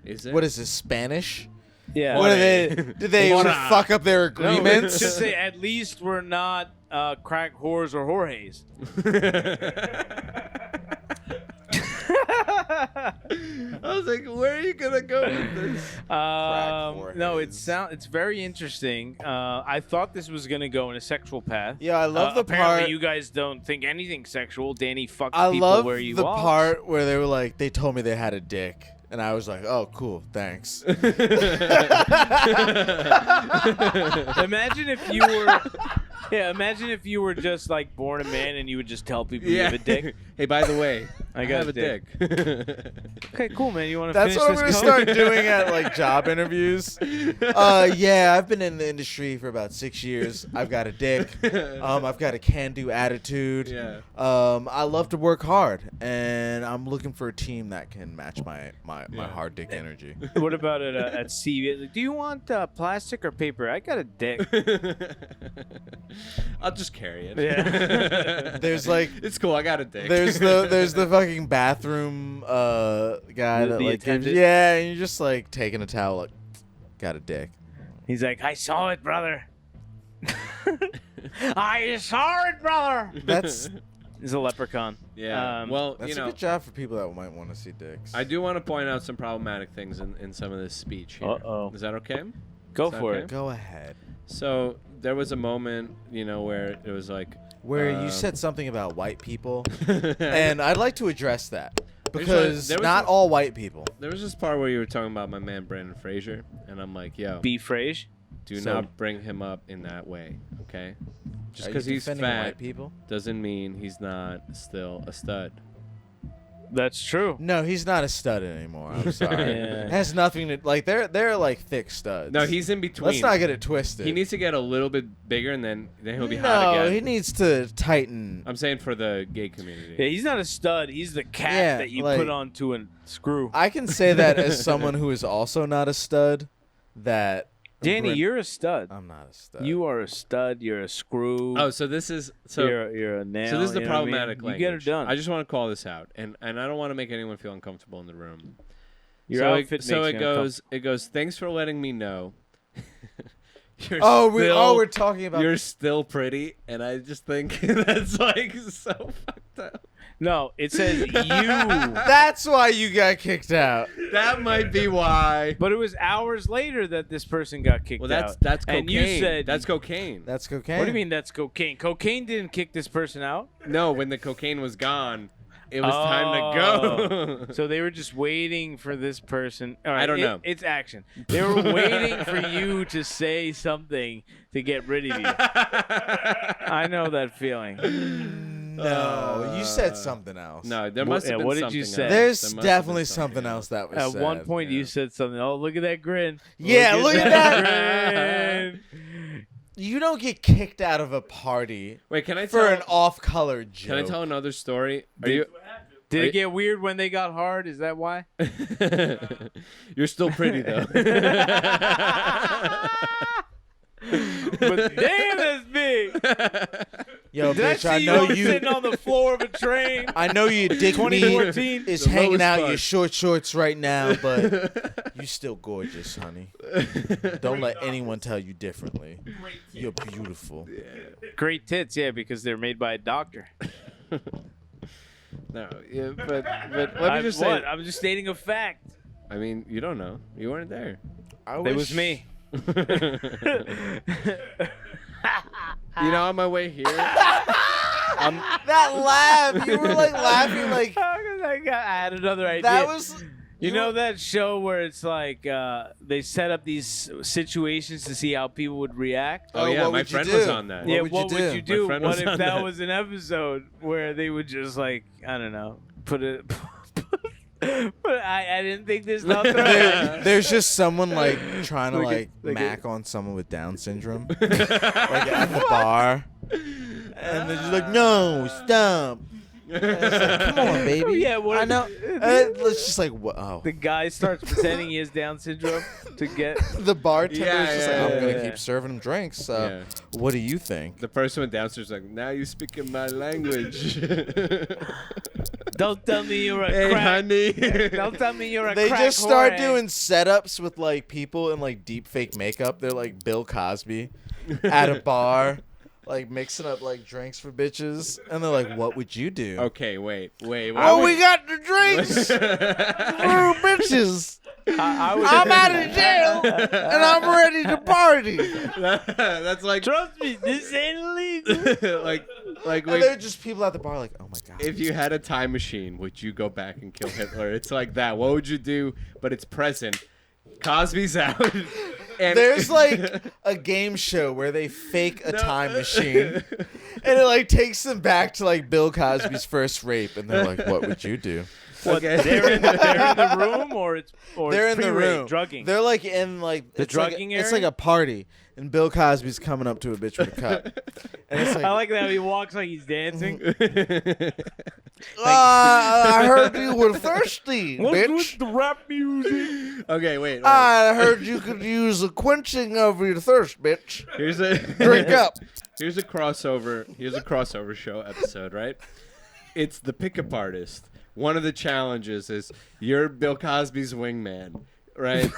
Is it? What is this, Spanish? Yeah. What are they? Did they What just a- fuck up their No, it agreements? should say at least we're not crack whores or Jorges. I was like, where are you gonna go with this? No, Jorges. it's very interesting. I thought this was gonna go in a sexual path. Yeah, I love the apparently part. you guys don't think anything sexual. Danny fucks I people love where you the walk. part where they were like, they told me they had a dick, and I was like, oh, cool, thanks. Imagine if you were. Yeah, imagine if you were just like born a man and you would just tell people you have a dick. Hey, by the way, I I got have a a dick. Okay, cool, man. You want to That's finish what I'm this gonna coke? start doing at like job interviews. Yeah, I've been in the industry for about 6 years. I've got a dick. I've got a can-do attitude. Yeah. I love to work hard, and I'm looking for a team that can match my hard dick energy. What about at C? Like, do you want plastic or paper? I got a dick. I'll just carry it. Yeah. There's like It's cool. I got a dick. there's the fucking bathroom guy The that like gives, attendant? yeah, and you're just like taking a towel like got a dick. He's like, I saw it, brother. I saw it, brother. That's He's a leprechaun. Yeah. Well, that's you a know, good job for people that might want to see dicks. I do want to point out some problematic things in some of this speech here. Uh-oh. Is that okay? Go Is that for okay? it. Go ahead. So there was a moment, where it was like, Where you said something about white people, and I'd like to address that because there was not a- all white people. there was this part where you were talking about my man Brandon Fraser, and I'm like, yo, B. Frage. do So- not bring him up in that way, okay? Just Are you because he's defending fat white people? doesn't mean he's not still a stud. That's true. No, he's not a stud anymore. I'm sorry. Yeah. It has nothing to like. They're like thick studs. No, he's in between. Let's not get it twisted. He needs to get a little bit bigger, and then he'll be hot No, again. he needs to tighten. I'm saying for the gay community. Yeah, he's not a stud. He's the cat Yeah, that you like- put onto a screw. I can say that as someone who is also not a stud. That Danny, Brent- you're a stud. I'm not a stud. You are a stud. You're a screw. Oh, so this is you're a nail. So this is the you know what I mean? problematic You language. get it done. I just want to call this out, and I don't want to make anyone feel uncomfortable in the room. Your so outfit so makes it me goes. It goes. Thanks for letting me know. You're we're talking about. You're still pretty, and I just think that's like so fucked up. No, it says you. That's why you got kicked out. That might be why. But it was hours later that this person got kicked Well, out. that's cocaine. And you said that's cocaine. That's cocaine. What do you mean that's cocaine? Cocaine didn't kick this person out. No, when the cocaine was gone, it was time to go. So they were just waiting for this person. All right, I don't know. It's action. They were waiting for you to say something to get rid of you. I know that feeling. No, you said something else. No, there What- must have yeah, been what did something you say? else. There's There must have been definitely something else that was At said. one point, yeah. you said something. Oh, look at that grin. Yeah, look at that grin. You don't get kicked out of a party Wait, can I for tell an off-color joke. Can I tell another story? Are you? Did it get weird when they got hard? Is that why? You're still pretty though. But damn, that's big. Yo, Did bitch, I I see know you you. sitting on the floor of a train? I know you dick meat 2014. is The hanging lowest out part. your short shorts right now, but you still gorgeous, honey. Don't let anyone tell you differently. You're beautiful. Great tits, yeah, because they're made by a doctor. No, yeah, but let me just say. What? I'm just stating a fact. I mean, you don't know. You weren't there. It was me. You know, on my way here, That laugh, you were like laughing like I had another idea. that was. You know that show where it's like they set up these situations to see how people would react? Oh, Oh, yeah, what my would you friend do? was on that. Yeah, would what you would do? you do? My friend What was if on that that. was an episode where they would just like, I don't know, put it. But I didn't think there's nothing. There's just someone like trying to Like like a- mac on someone with Down syndrome, like at the bar, and they're just like, "No, stop." And it's like, come on, baby. Yeah, what I if- know. It's just like, what? Oh, The guy starts pretending he has Down syndrome to get. the bartender Yeah, is just yeah, like, I'm gonna yeah. keep serving him drinks. Yeah. What do you think? The person went downstairs like, now you speaking my language. Don't tell me you're a Hey, crack. honey. Don't tell me you're a They crack just start whore. doing setups with like people in like deep fake makeup. They're like Bill Cosby at a bar, like mixing up like drinks for bitches, and they're like, "What would you do?" Okay, wait. Oh, we got the drinks for bitches. I would, I'm out of jail and I'm ready to party. That's like, Trust me, this ain't illegal. like, And wait. they're just people at the bar like, "Oh my god." If you had a time machine, would you go back and kill Hitler? It's like that. What would you do? But it's present. Cosby's out. And There's like a game show where they fake a No. time machine, and it like takes them back to like Bill Cosby's first rape, and they're like, "What would you do?" What, Okay. they're in the room, or They're it's in the pre-rape, room. drugging. They're like in like The it's like drugging It's area? like a party, and Bill Cosby's coming up to a bitch with a cup, and it's like, I like that he walks like he's dancing. I heard you were thirsty, bitch. the rap music? Okay, wait. I heard you could use a quenching of your thirst, bitch. Here's a Drink up. Here's a crossover. Here's a crossover show episode, right? It's the pickup artist. One of the challenges is you're Bill Cosby's wingman, right?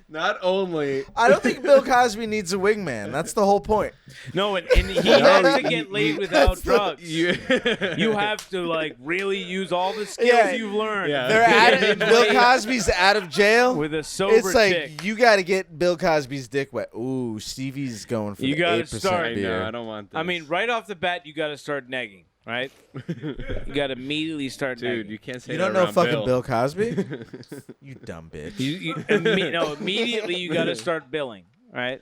Not only I don't think Bill Cosby needs a wingman. That's the whole point. No, and he has to get laid without drugs. you, You have to like really use all the skills Yeah. you've learned. Yeah. They're out Bill Cosby's out of jail. With a sober It's like chick. you got to get Bill Cosby's dick wet. Ooh, Stevie's going for You the gotta 8% start- I beer. know, I don't want this. I mean, right off the bat, you got to start negging, right? You got to immediately start dude, negging. you can't say You that don't know around fucking Bill Cosby? You dumb bitch. No, immediately you got to start billing, right?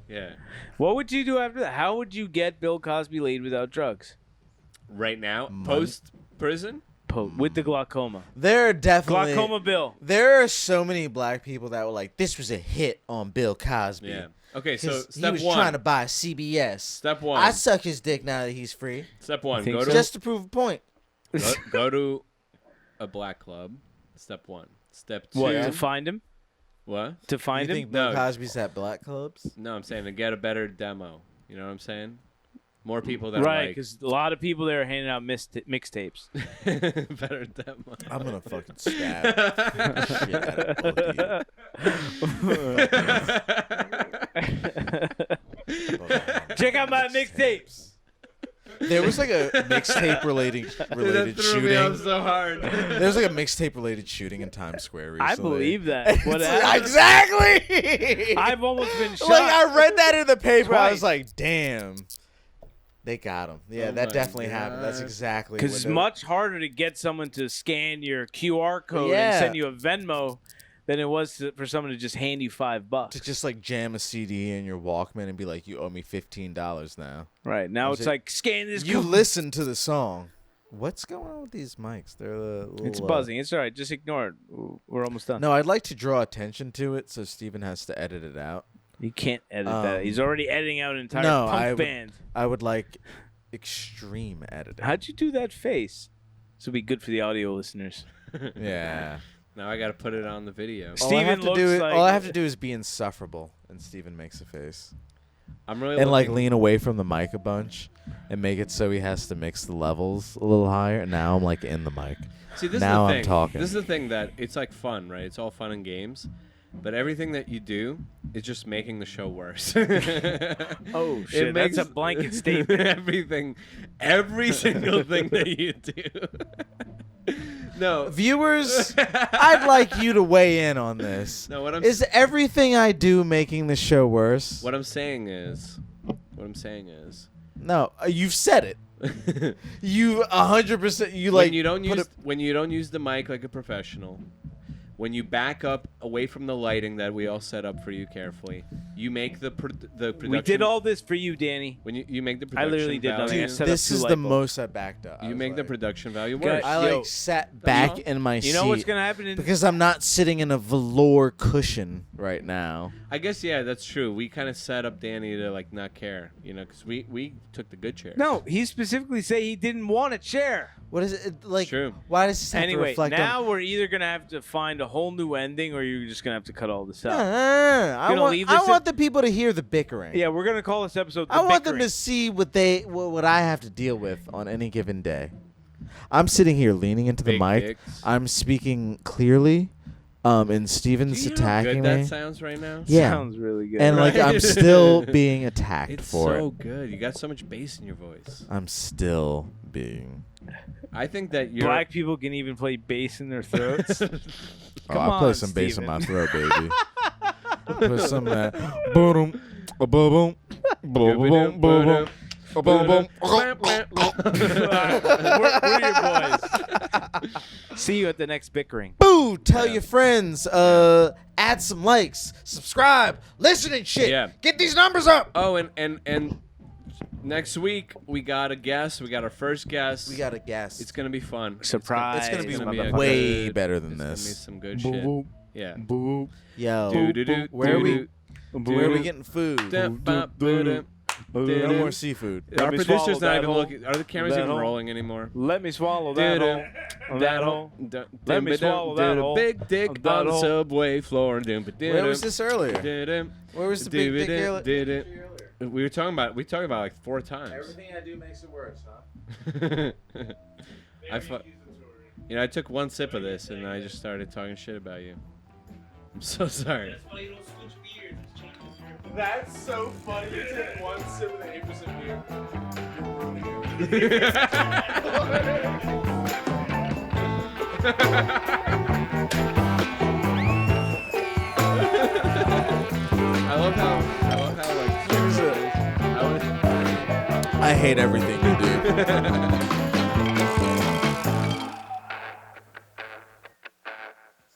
Yeah. What would you do after that? How would you get Bill Cosby laid without drugs? Right now, Money. post prison. With the glaucoma. There are definitely Glaucoma Bill. There are so many black people that were like, this was a hit on Bill Cosby. Yeah. Okay, so 'Cause he step was one. trying to buy CBS. Step one. I suck his dick now that he's free, Step one. think Go so. to just to prove a point. go to a black club. Step one. Step two. What, to find him? What? To find You him? think Bill No. Cosby's at black clubs? No, I'm saying to get a better demo. You know what I'm saying? More people that Right, are because a lot of people there are handing out mixtapes. like better demo. I'm gonna fucking stab the shit out of both of you. Check out my mixtapes. There was like a mixtape related Dude, that threw me off shooting. so hard. There was like a mixtape related shooting in Times Square recently. I believe that. What It's happened? exactly. I've almost been shocked. Like I read that in the paper. I was Twice. like, damn. They got him. Yeah, Oh that my definitely happened. That's God. exactly Because what it's it- much harder to get someone to scan your QR code Yeah. and send you a Venmo than it was for someone to just hand you $5. to just like jam a CD in your Walkman and be like, you owe me $15 now. Right now, Was it's it- like scan this. You code. listen to the song. What's going on with these mics? They're a little, It's buzzing. It's all right. Just ignore it. We're almost done. No, I'd like to draw attention to it, so Steven has to edit it out. You can't edit that. He's already editing out an entire No, punk band. I would like extreme editing. How'd you do that face? This will be good for the audio listeners. Yeah. Now I got to put it on the video. Steven looks like... all I have to do is be insufferable, and Steven makes a face. I'm really And like looking- lean away from the mic a bunch, and make it so he has to mix the levels a little higher. And now I'm like in the mic. See, this now is the I'm thing. talking. This is the thing that it's like fun, right? It's all fun and games, but everything that you do is just making the show worse. Oh shit! That's a blanket statement. every single thing that you do. No, Viewers, I'd like you to weigh in on this. No, what I'm Is everything I do making the show worse? what I'm saying is, No, you've said it. You 100%. You like when you don't use the mic like a professional, when you back up away from the lighting that we all set up for you carefully, you make the production. We did all this for you, Danny. When you make the I production literally did nothing. value, I set up This two is light the bulbs. most I backed up. you make the production value Guys, worse. I Yo, like sat back in my seat. You know what's gonna happen? Because I'm not sitting in a velour cushion right now. I guess that's true. We kind of set up Danny to like not care, because we took the good chair. No, he specifically said he didn't want a chair. What is it like? True. Why does this have to Anyway, reflect now on? we're either gonna have to find a whole new ending, or you're just gonna have to cut all this No, out. no, no, no. Gonna leave this I want the people to hear the bickering. Yeah, we're gonna call this episode. I want them to see what I have to deal with on any given day. I'm sitting here leaning into the Big mic. dicks. I'm speaking clearly, and Steven's Do you know how attacking good me. that sounds right now? Yeah. Sounds really good. And like Right? I'm still being attacked It's for so it. good. You got so much bass in your voice. I'm still being. I think that you're Black people can even play bass in their throats. Oh, Come I play on, some bass in Steven. my throat, baby. Put some of that. Boom, boom, boom, boom, boom, boom. Boom, We're your boys. See you at the next bickering. Boo! Tell your friends. Add some likes. Subscribe. Listen and shit. Yeah. Get these numbers up. Oh, and next week we got a guest. We got our first guest. We got a guest. It's gonna be fun. Surprise. It's gonna be a way good- better than it's gonna be this. some good shit. Yeah. Boo. Yo, where are we? Where are we getting food? No more seafood. Our Let me producer's swallow not that even hole. looking. Are the cameras That even hole. rolling anymore? Let me swallow that hole. That hole. Let me swallow that hole. Big dick That on the hole. subway floor. Where was this earlier? Where was the big dick earlier? We talked about like 4 times. I do makes it worse, huh? I took one sip of this and I just started talking shit about you. I'm so sorry. That's why you don't switch beers. It changes your... That's so funny. You took one sip of the 8% beer. I love how like I hate everything you do.